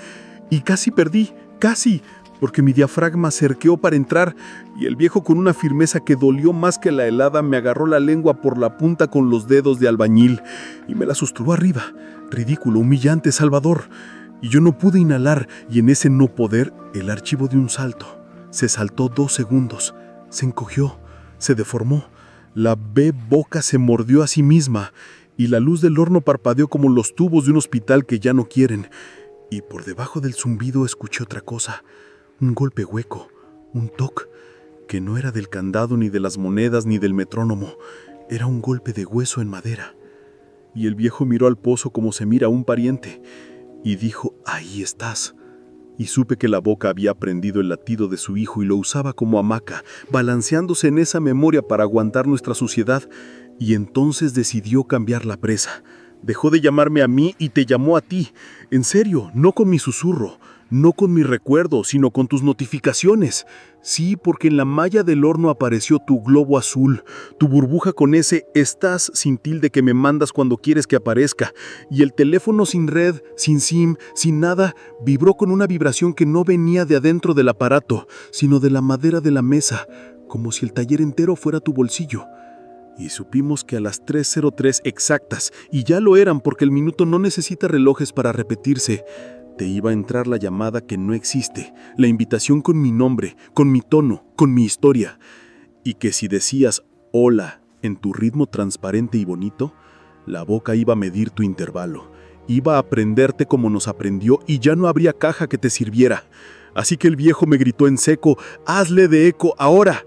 Y casi perdí, casi, porque mi diafragma se arqueó para entrar y el viejo con una firmeza que dolió más que la helada me agarró la lengua por la punta con los dedos de albañil y me la susurró arriba. Ridículo, humillante, salvador. Y yo no pude inhalar y en ese no poder el archivo de un salto. Se saltó 2 segundos, se encogió, se deformó, la B boca se mordió a sí misma y la luz del horno parpadeó como los tubos de un hospital que ya no quieren. Y por debajo del zumbido escuché otra cosa, un golpe hueco, un toc, que no era del candado ni de las monedas ni del metrónomo, era un golpe de hueso en madera. Y el viejo miró al pozo como se mira a un pariente, y dijo, ahí estás. Y supe que la boca había aprendido el latido de su hijo y lo usaba como hamaca, balanceándose en esa memoria para aguantar nuestra suciedad, y entonces decidió cambiar la presa. Dejó de llamarme a mí y te llamó a ti. En serio, no con mi susurro, no con mi recuerdo, sino con tus notificaciones. Sí, porque en la malla del horno apareció tu globo azul, tu burbuja con ese "estás" sin tilde que me mandas cuando quieres que aparezca, y el teléfono sin red, sin SIM, sin nada, vibró con una vibración que no venía de adentro del aparato, sino de la madera de la mesa, como si el taller entero fuera tu bolsillo. Y supimos que a las 3:03 exactas, y ya lo eran porque el minuto no necesita relojes para repetirse, te iba a entrar la llamada que no existe, la invitación con mi nombre, con mi tono, con mi historia. Y que si decías hola en tu ritmo transparente y bonito, la boca iba a medir tu intervalo, iba a aprenderte como nos aprendió y ya no habría caja que te sirviera. Así que el viejo me gritó en seco, hazle de eco ahora.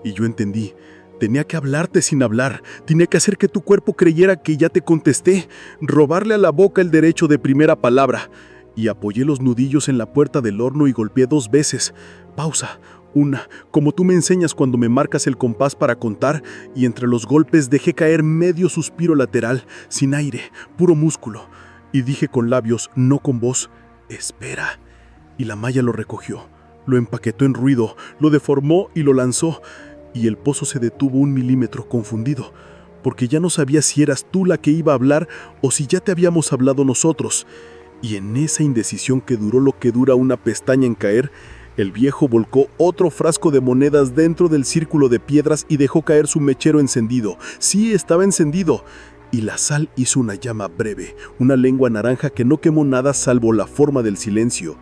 Y yo entendí. Tenía que hablarte sin hablar, tenía que hacer que tu cuerpo creyera que ya te contesté, robarle a la boca el derecho de primera palabra. Y apoyé los nudillos en la puerta del horno y golpeé 2 veces. Pausa, una, como tú me enseñas cuando me marcas el compás para contar, y entre los golpes dejé caer medio suspiro lateral, sin aire, puro músculo. Y dije con labios, no con voz, espera. Y la malla lo recogió, lo empaquetó en ruido, lo deformó y lo lanzó. Y el pozo se detuvo 1 milímetro, confundido, porque ya no sabía si eras tú la que iba a hablar o si ya te habíamos hablado nosotros. Y en esa indecisión que duró lo que dura una pestaña en caer, el viejo volcó otro frasco de monedas dentro del círculo de piedras y dejó caer su mechero encendido. Sí, estaba encendido. Y la sal hizo una llama breve, una lengua naranja que no quemó nada salvo la forma del silencio.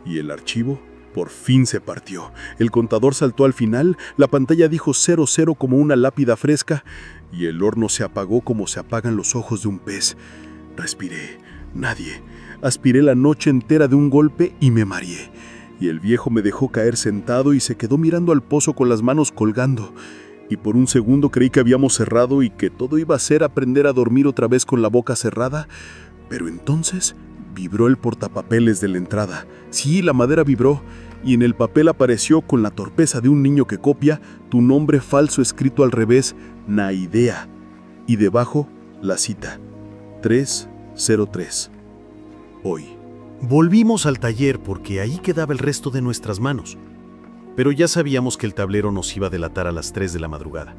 Y el archivo por fin se partió. El contador saltó al final, la pantalla dijo 00 como una lápida fresca, y el horno se apagó como se apagan los ojos de un pez. Respiré. Nadie. Aspiré la noche entera de un golpe y me mareé. Y el viejo me dejó caer sentado y se quedó mirando al pozo con las manos colgando. Y por un segundo creí que habíamos cerrado y que todo iba a ser aprender a dormir otra vez con la boca cerrada. Pero entonces vibró el portapapeles de la entrada. Sí, la madera vibró. Y en el papel apareció, con la torpeza de un niño que copia, tu nombre falso escrito al revés, Naidea. Y debajo, la cita, 3:03. Hoy. Volvimos al taller porque ahí quedaba el resto de nuestras manos. Pero ya sabíamos que el tablero nos iba a delatar a las 3 de la madrugada.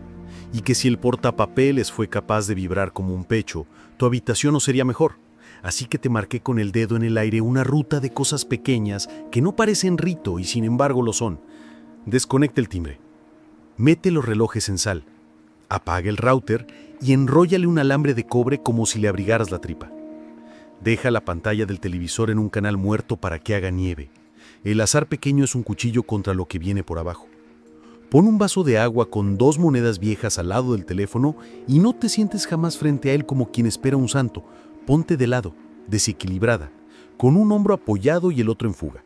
Y que si el portapapeles fue capaz de vibrar como un pecho, tu habitación no sería mejor. Así que te marqué con el dedo en el aire una ruta de cosas pequeñas que no parecen rito y sin embargo lo son. Desconecta el timbre. Mete los relojes en sal. Apaga el router y enróllale un alambre de cobre como si le abrigaras la tripa. Deja la pantalla del televisor en un canal muerto para que haga nieve. El azar pequeño es un cuchillo contra lo que viene por abajo. Pon un vaso de agua con 2 monedas viejas al lado del teléfono y no te sientes jamás frente a él como quien espera un santo. Ponte de lado, desequilibrada, con un hombro apoyado y el otro en fuga.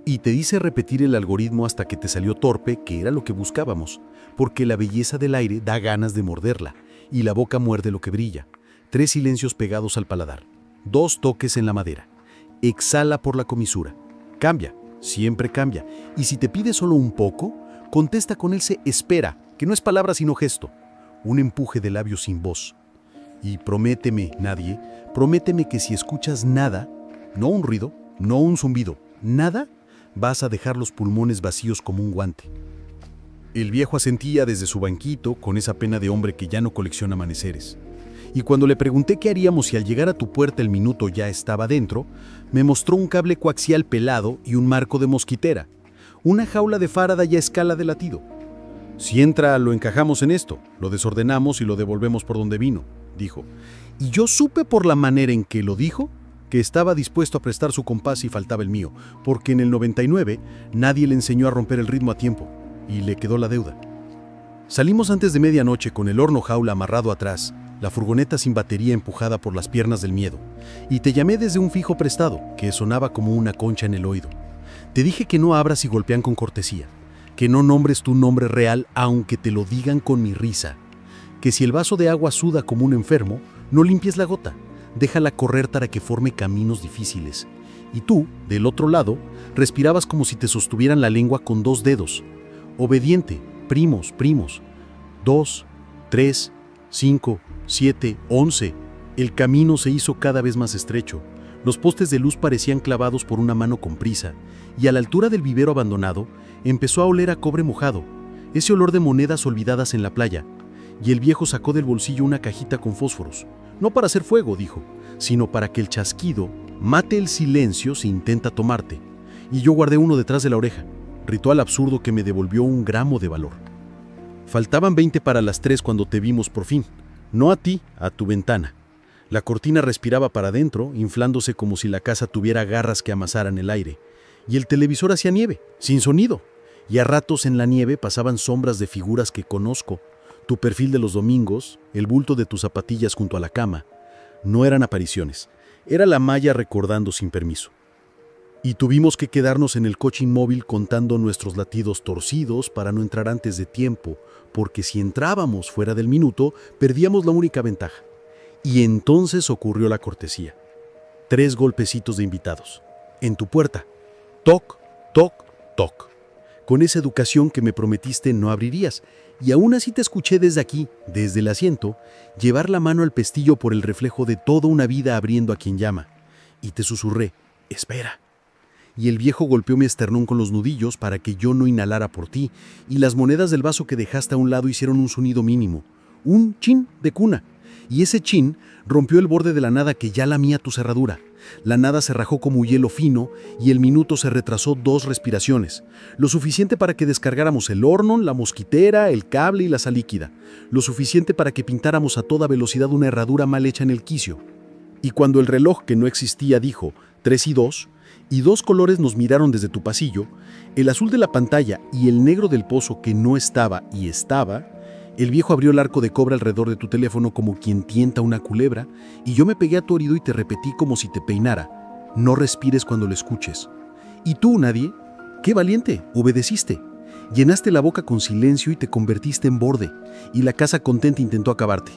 Y te dice repetir el algoritmo hasta que te salió torpe, que era lo que buscábamos, porque la belleza del aire da ganas de morderla, y la boca muerde lo que brilla. 3 silencios pegados al paladar, 2 toques en la madera. Exhala por la comisura. Cambia, siempre cambia. Y si te pide solo un poco, contesta con ese espera, que no es palabra sino gesto. Un empuje de labios sin voz. Y prométeme, nadie, prométeme que si escuchas nada, no un ruido, no un zumbido, nada, vas a dejar los pulmones vacíos como un guante. El viejo asentía desde su banquito con esa pena de hombre que ya no colecciona amaneceres. Y cuando le pregunté qué haríamos si al llegar a tu puerta el minuto ya estaba dentro, me mostró un cable coaxial pelado y un marco de mosquitera, una jaula de Faraday a escala de latido. Si entra, lo encajamos en esto, lo desordenamos y lo devolvemos por donde vino, dijo. Y yo supe por la manera en que lo dijo que estaba dispuesto a prestar su compás y faltaba el mío, porque en el 99 nadie le enseñó a romper el ritmo a tiempo, y le quedó la deuda. Salimos antes de medianoche con el horno jaula amarrado atrás, la furgoneta sin batería empujada por las piernas del miedo, y te llamé desde un fijo prestado, que sonaba como una concha en el oído. Te dije que no abras si golpean con cortesía, que no nombres tu nombre real aunque te lo digan con mi risa, que si el vaso de agua suda como un enfermo, no limpies la gota, déjala correr para que forme caminos difíciles. Y tú, del otro lado, respirabas como si te sostuvieran la lengua con 2 dedos. Obediente, primos, primos. 2, 3, 5, 7, 11. El camino se hizo cada vez más estrecho. Los postes de luz parecían clavados por una mano con prisa, y a la altura del vivero abandonado empezó a oler a cobre mojado, ese olor de monedas olvidadas en la playa. Y el viejo sacó del bolsillo una cajita con fósforos. No para hacer fuego, dijo, sino para que el chasquido mate el silencio si intenta tomarte. Y yo guardé uno detrás de la oreja, ritual absurdo que me devolvió 1 gramo de valor. Faltaban 20 para las 3 cuando te vimos por fin. No a ti, a tu ventana. La cortina respiraba para adentro, inflándose como si la casa tuviera garras que amasaran el aire. Y el televisor hacía nieve, sin sonido. Y a ratos en la nieve pasaban sombras de figuras que conozco. Tu perfil de los domingos, el bulto de tus zapatillas junto a la cama. No eran apariciones. Era la malla recordando sin permiso. Y tuvimos que quedarnos en el coche inmóvil contando nuestros latidos torcidos para no entrar antes de tiempo, porque si entrábamos fuera del minuto, perdíamos la única ventaja. Y entonces ocurrió la cortesía. 3 golpecitos de invitados. En tu puerta. Toc, toc, toc. Con esa educación que me prometiste no abrirías, y aún así te escuché desde aquí, desde el asiento, llevar la mano al pestillo por el reflejo de toda una vida abriendo a quien llama. Y te susurré, espera. Y el viejo golpeó mi esternón con los nudillos para que yo no inhalara por ti, y las monedas del vaso que dejaste a un lado hicieron un sonido mínimo, un chin de cuna. Y ese chin rompió el borde de la nada que ya lamía tu cerradura. La nada se rajó como hielo fino y el minuto se retrasó 2 respiraciones, lo suficiente para que descargáramos el horno, la mosquitera, el cable y la sal líquida, lo suficiente para que pintáramos a toda velocidad una herradura mal hecha en el quicio. Y cuando el reloj que no existía dijo 3 y 2 colores nos miraron desde tu pasillo, el azul de la pantalla y el negro del pozo que no estaba y estaba, el viejo abrió el arco de cobre alrededor de tu teléfono como quien tienta una culebra, y yo me pegué a tu oído y te repetí como si te peinara: no respires cuando lo escuches. ¿Y tú, nadie? ¡Qué valiente! Obedeciste. Llenaste la boca con silencio y te convertiste en borde, y la casa contenta intentó acabarte.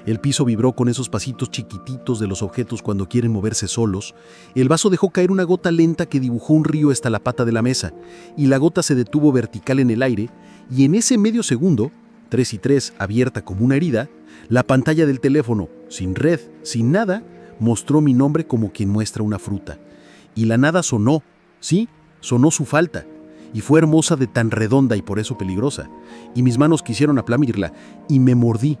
El piso vibró con esos pasitos chiquititos de los objetos cuando quieren moverse solos. El vaso dejó caer una gota lenta que dibujó un río hasta la pata de la mesa, y la gota se detuvo vertical en el aire, y en ese medio segundo, 3 y 3, abierta como una herida, la pantalla del teléfono, sin red, sin nada, mostró mi nombre como quien muestra una fruta. Y la nada sonó, sí, sonó su falta, y fue hermosa de tan redonda y por eso peligrosa. Y mis manos quisieron aplamirla, y me mordí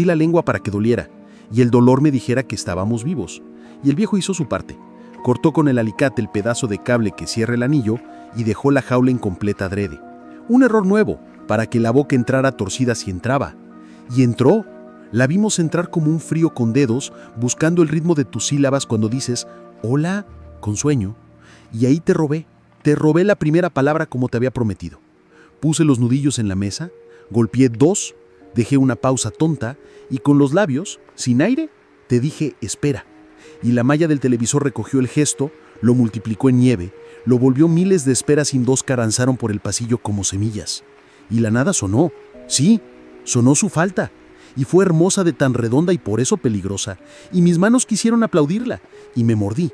la lengua para que doliera, y el dolor me dijera que estábamos vivos. Y el viejo hizo su parte. Cortó con el alicate el pedazo de cable que cierra el anillo y dejó la jaula incompleta adrede. Un error nuevo, para que la boca entrara torcida si entraba. Y entró. La vimos entrar como un frío con dedos, buscando el ritmo de tus sílabas cuando dices hola con sueño. Y ahí te robé la primera palabra como te había prometido. Puse los nudillos en la mesa, golpeé 2, dejé una pausa tonta y con los labios, sin aire, te dije espera. Y la malla del televisor recogió el gesto, lo multiplicó en nieve, lo volvió miles de esperas sin 2 que aranzaron por el pasillo como semillas. Y la nada sonó, sí, sonó su falta, y fue hermosa de tan redonda y por eso peligrosa, y mis manos quisieron aplaudirla, y me mordí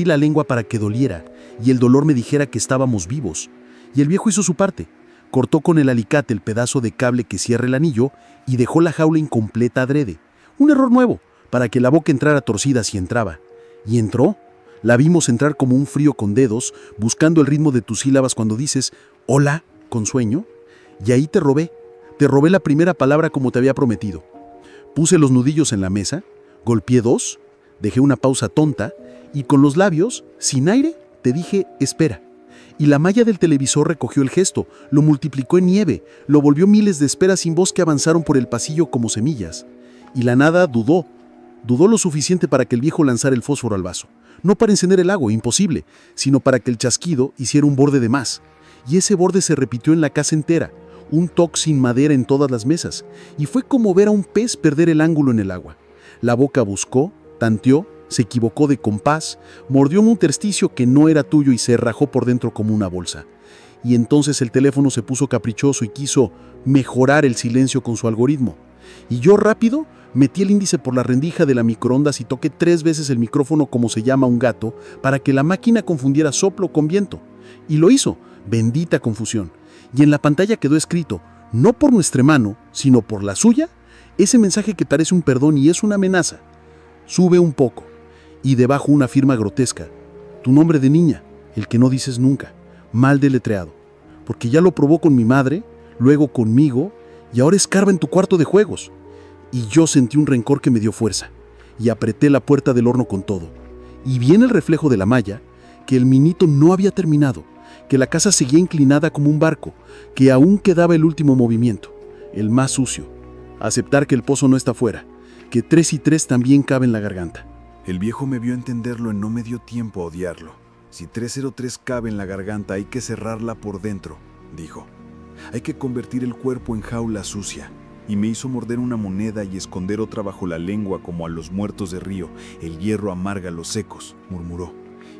la lengua para que doliera, y el dolor me dijera que estábamos vivos. Y el viejo hizo su parte, cortó con el alicate el pedazo de cable que cierra el anillo y dejó la jaula incompleta adrede. Un error nuevo, para que la boca entrara torcida si entraba. Y entró. La vimos entrar como un frío con dedos, buscando el ritmo de tus sílabas cuando dices hola con sueño. Y ahí te robé la primera palabra como te había prometido. Puse los nudillos en la mesa, golpeé 2, dejé una pausa tonta y con los labios, sin aire, te dije espera. Y la malla del televisor recogió el gesto, lo multiplicó en nieve, lo volvió miles de esperas sin voz que avanzaron por el pasillo como semillas. Y la nada dudó lo suficiente para que el viejo lanzara el fósforo al vaso. No para encender el agua, imposible, sino para que el chasquido hiciera un borde de más. Y ese borde se repitió en la casa entera, un toc sin madera en todas las mesas, y fue como ver a un pez perder el ángulo en el agua. La boca buscó, tanteó, se equivocó de compás, mordió un intersticio que no era tuyo y se rajó por dentro como una bolsa. Y entonces el teléfono se puso caprichoso y quiso mejorar el silencio con su algoritmo. Y yo rápido Metí el índice por la rendija de la microondas y toqué 3 veces el micrófono como se llama un gato para que la máquina confundiera soplo con viento. Y lo hizo, bendita confusión. Y en la pantalla quedó escrito, no por nuestra mano, sino por la suya, ese mensaje que parece un perdón y es una amenaza. Sube un poco. Y debajo una firma grotesca. Tu nombre de niña, el que no dices nunca, mal deletreado. Porque ya lo probó con mi madre, luego conmigo, y ahora escarba en tu cuarto de juegos. Y yo sentí un rencor que me dio fuerza, y apreté la puerta del horno con todo. Y vi en el reflejo de la malla que el minito no había terminado, que la casa seguía inclinada como un barco, que aún quedaba el último movimiento, el más sucio. Aceptar que el pozo no está fuera, que 3 y 3 también cabe en la garganta. El viejo me vio entenderlo y no me dio tiempo a odiarlo. Si 303 cabe en la garganta, hay que cerrarla por dentro, dijo. Hay que convertir el cuerpo en jaula sucia. Y me hizo morder una moneda y esconder otra bajo la lengua como a los muertos de río. El hierro amarga los secos, murmuró.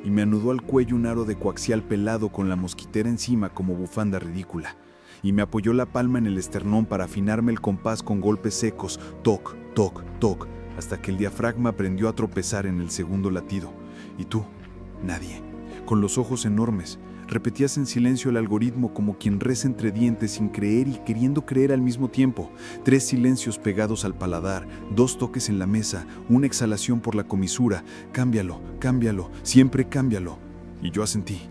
Y me anudó al cuello un aro de coaxial pelado con la mosquitera encima como bufanda ridícula. Y me apoyó la palma en el esternón para afinarme el compás con golpes secos, toc, toc, toc, hasta que el diafragma aprendió a tropezar en el segundo latido. Y tú, nadie, con los ojos enormes, repetías en silencio el algoritmo como quien reza entre dientes sin creer y queriendo creer al mismo tiempo. 3 silencios pegados al paladar, 2 toques en la mesa, una exhalación por la comisura. Cámbialo, cámbialo, siempre cámbialo. Y yo asentí.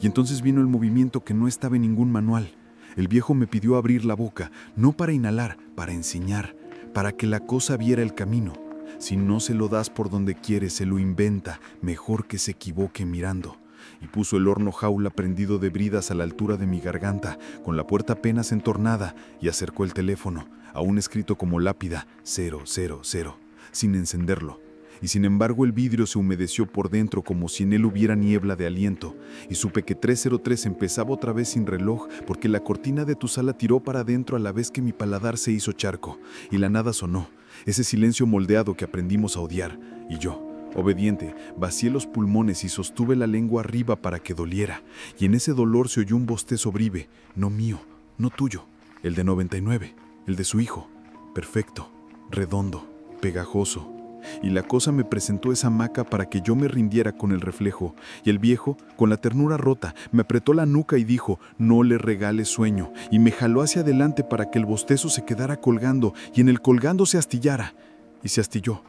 Y entonces vino el movimiento que no estaba en ningún manual. El viejo me pidió abrir la boca, no para inhalar, para enseñar, para que la cosa viera el camino. Si no se lo das por donde quiere, se lo inventa, mejor que se equivoque mirando. Y puso el horno jaula prendido de bridas a la altura de mi garganta, con la puerta apenas entornada, y acercó el teléfono, aún escrito como lápida, 000, sin encenderlo. Y sin embargo el vidrio se humedeció por dentro como si en él hubiera niebla de aliento, y supe que 303 empezaba otra vez sin reloj, porque la cortina de tu sala tiró para adentro a la vez que mi paladar se hizo charco, y la nada sonó, ese silencio moldeado que aprendimos a odiar, y yo, obediente, vacié los pulmones y sostuve la lengua arriba para que doliera, y en ese dolor se oyó un bostezo breve, no mío, no tuyo, el de 99, el de su hijo, perfecto, redondo, pegajoso. Y la cosa me presentó esa hamaca para que yo me rindiera con el reflejo, y el viejo, con la ternura rota, me apretó la nuca y dijo, no le regales sueño, y me jaló hacia adelante para que el bostezo se quedara colgando, y en el colgando se astillara, y se astilló.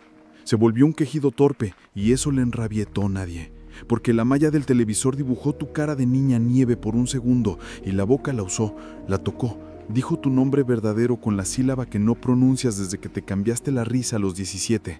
Se volvió un quejido torpe, y eso le enrabietó nadie, porque la malla del televisor dibujó tu cara de niña nieve por un segundo, y la boca la usó, la tocó, dijo tu nombre verdadero con la sílaba que no pronuncias desde que te cambiaste la risa a los 17.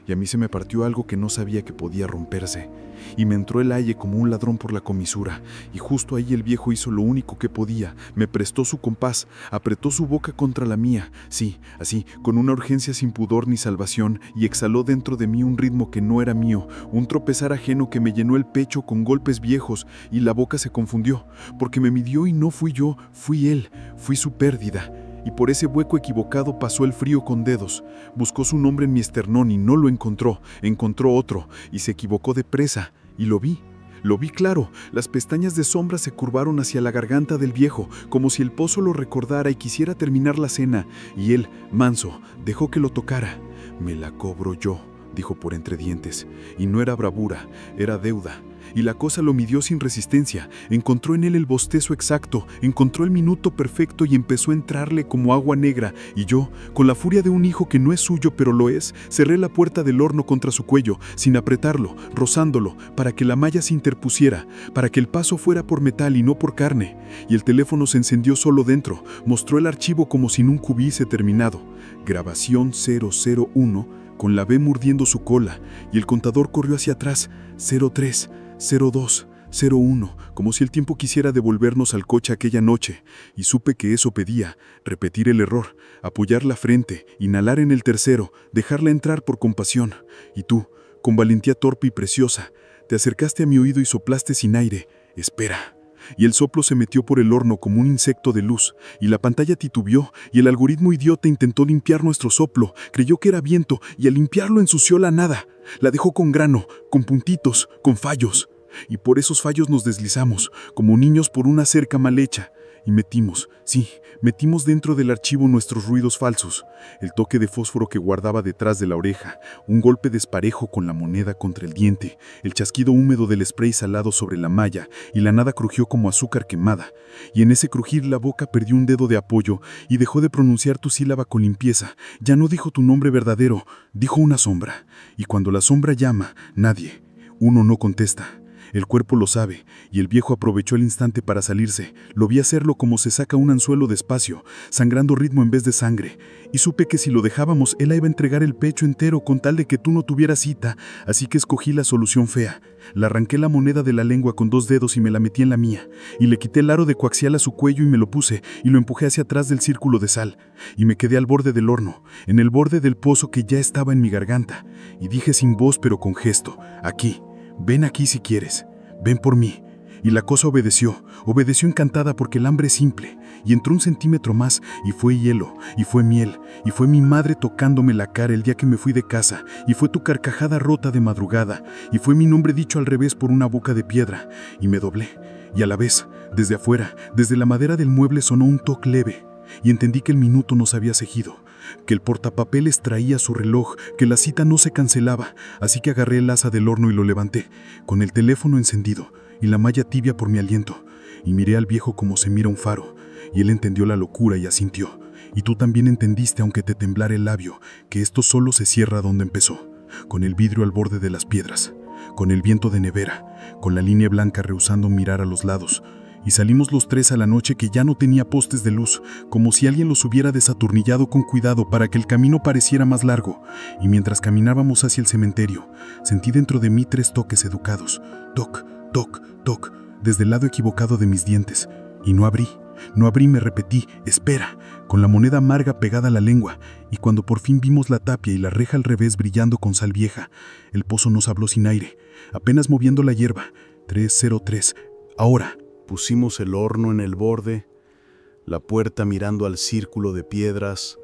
Y a mí se me partió algo que no sabía que podía romperse, y me entró el aire como un ladrón por la comisura, y justo ahí el viejo hizo lo único que podía, me prestó su compás, apretó su boca contra la mía, sí, así, con una urgencia sin pudor ni salvación, y exhaló dentro de mí un ritmo que no era mío, un tropezar ajeno que me llenó el pecho con golpes viejos, y la boca se confundió, porque me midió y no fui yo, fui él, fui su pérdida. Y por ese hueco equivocado pasó el frío con dedos. Buscó su nombre en mi esternón y no lo encontró. Encontró otro y se equivocó de presa. Y lo vi claro. Las pestañas de sombra se curvaron hacia la garganta del viejo, como si el pozo lo recordara y quisiera terminar la cena. Y él, manso, dejó que lo tocara. Me la cobro yo, dijo por entre dientes. Y no era bravura, era deuda. Y la cosa lo midió sin resistencia, encontró en él el bostezo exacto, encontró el minuto perfecto y empezó a entrarle como agua negra, y yo, con la furia de un hijo que no es suyo pero lo es, cerré la puerta del horno contra su cuello, sin apretarlo, rozándolo, para que la malla se interpusiera, para que el paso fuera por metal y no por carne, y el teléfono se encendió solo dentro, mostró el archivo como si nunca hubiese terminado, grabación 001, con la B mordiendo su cola, y el contador corrió hacia atrás, 03, 02, 01, como si el tiempo quisiera devolvernos al coche aquella noche, y supe que eso pedía, repetir el error, apoyar la frente, inhalar en el tercero, dejarla entrar por compasión, y tú, con valentía torpe y preciosa, te acercaste a mi oído y soplaste sin aire, espera. Y el soplo se metió por el horno como un insecto de luz, y la pantalla titubeó, y el algoritmo idiota intentó limpiar nuestro soplo, creyó que era viento, y al limpiarlo ensució la nada, la dejó con grano, con puntitos, con fallos, y por esos fallos nos deslizamos, como niños por una cerca mal hecha, y metimos dentro del archivo nuestros ruidos falsos, el toque de fósforo que guardaba detrás de la oreja, un golpe desparejo con la moneda contra el diente, el chasquido húmedo del spray salado sobre la malla y la nada crujió como azúcar quemada, y en ese crujir la boca perdió un dedo de apoyo y dejó de pronunciar tu sílaba con limpieza. Ya no dijo tu nombre verdadero, dijo una sombra, y cuando la sombra llama, uno no contesta. El cuerpo lo sabe, y el viejo aprovechó el instante para salirse. Lo vi hacerlo como se saca un anzuelo despacio, sangrando ritmo en vez de sangre. Y supe que si lo dejábamos, él iba a entregar el pecho entero con tal de que tú no tuvieras cita, así que escogí la solución fea. Le arranqué la moneda de la lengua con 2 dedos y me la metí en la mía, y le quité el aro de coaxial a su cuello y me lo puse, y lo empujé hacia atrás del círculo de sal, y me quedé al borde del horno, en el borde del pozo que ya estaba en mi garganta, y dije sin voz pero con gesto, aquí. Ven aquí si quieres, ven por mí. Y la cosa obedeció encantada porque el hambre es simple, y entró 1 centímetro más, y fue hielo, y fue miel, y fue mi madre tocándome la cara el día que me fui de casa, y fue tu carcajada rota de madrugada, y fue mi nombre dicho al revés por una boca de piedra, y me doblé, y a la vez, desde afuera, desde la madera del mueble sonó un toque leve, y entendí que el minuto nos había seguido, que el portapapeles traía su reloj, que la cita no se cancelaba, así que agarré el asa del horno y lo levanté, con el teléfono encendido y la malla tibia por mi aliento, y miré al viejo como se mira un faro, y él entendió la locura y asintió, y tú también entendiste aunque te temblara el labio, que esto solo se cierra donde empezó, con el vidrio al borde de las piedras, con el viento de nevera, con la línea blanca rehusando mirar a los lados, y salimos los 3 a la noche que ya no tenía postes de luz, como si alguien los hubiera desatornillado con cuidado para que el camino pareciera más largo, y mientras caminábamos hacia el cementerio, sentí dentro de mí 3 toques educados, toc, toc, toc, desde el lado equivocado de mis dientes, y no abrí, me repetí, espera, con la moneda amarga pegada a la lengua, y cuando por fin vimos la tapia y la reja al revés brillando con sal vieja, el pozo nos habló sin aire, apenas moviendo la hierba, 303, ahora. Pusimos el horno en el borde, la puerta mirando al círculo de piedras,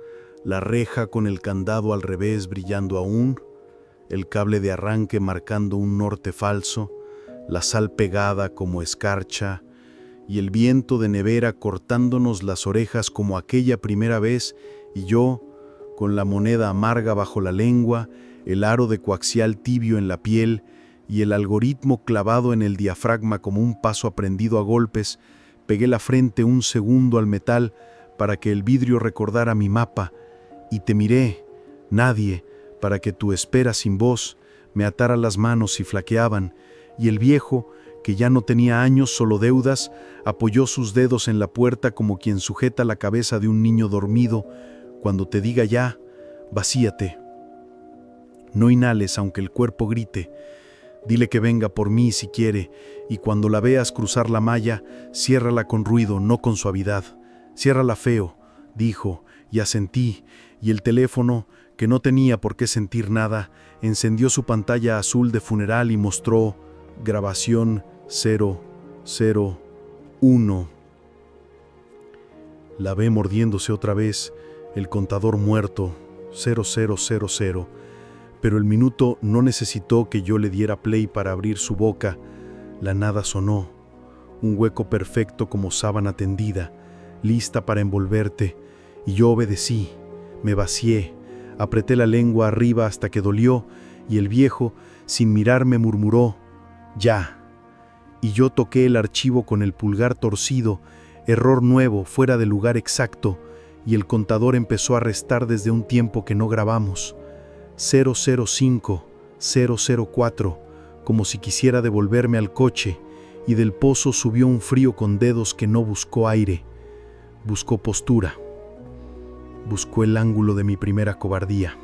la reja con el candado al revés brillando aún, el cable de arranque marcando un norte falso, la sal pegada como escarcha, y el viento de nevera cortándonos las orejas como aquella primera vez, y yo, con la moneda amarga bajo la lengua, el aro de coaxial tibio en la piel, y el algoritmo clavado en el diafragma como un paso aprendido a golpes, pegué la frente 1 segundo al metal para que el vidrio recordara mi mapa, y te miré, nadie, para que tu espera sin voz me atara las manos si flaqueaban, y el viejo, que ya no tenía años, solo deudas, apoyó sus dedos en la puerta como quien sujeta la cabeza de un niño dormido. Cuando te diga ya, vacíate. No inhales aunque el cuerpo grite. Dile que venga por mí si quiere, y cuando la veas cruzar la malla, ciérrala con ruido, no con suavidad. Ciérrala feo, dijo, y asentí, y el teléfono, que no tenía por qué sentir nada, encendió su pantalla azul de funeral y mostró grabación 001. La ve mordiéndose otra vez, el contador muerto, 0000. Pero el minuto no necesitó que yo le diera play para abrir su boca. La nada sonó, un hueco perfecto como sábana tendida, lista para envolverte, y yo obedecí, me vacié, apreté la lengua arriba hasta que dolió, y el viejo, sin mirarme, murmuró, ya. Y yo toqué el archivo con el pulgar torcido, error nuevo, fuera del lugar exacto, y el contador empezó a restar desde un tiempo que no grabamos. 005, 004, como si quisiera devolverme al coche, y del pozo subió un frío con dedos que no buscó aire, buscó postura, buscó el ángulo de mi primera cobardía.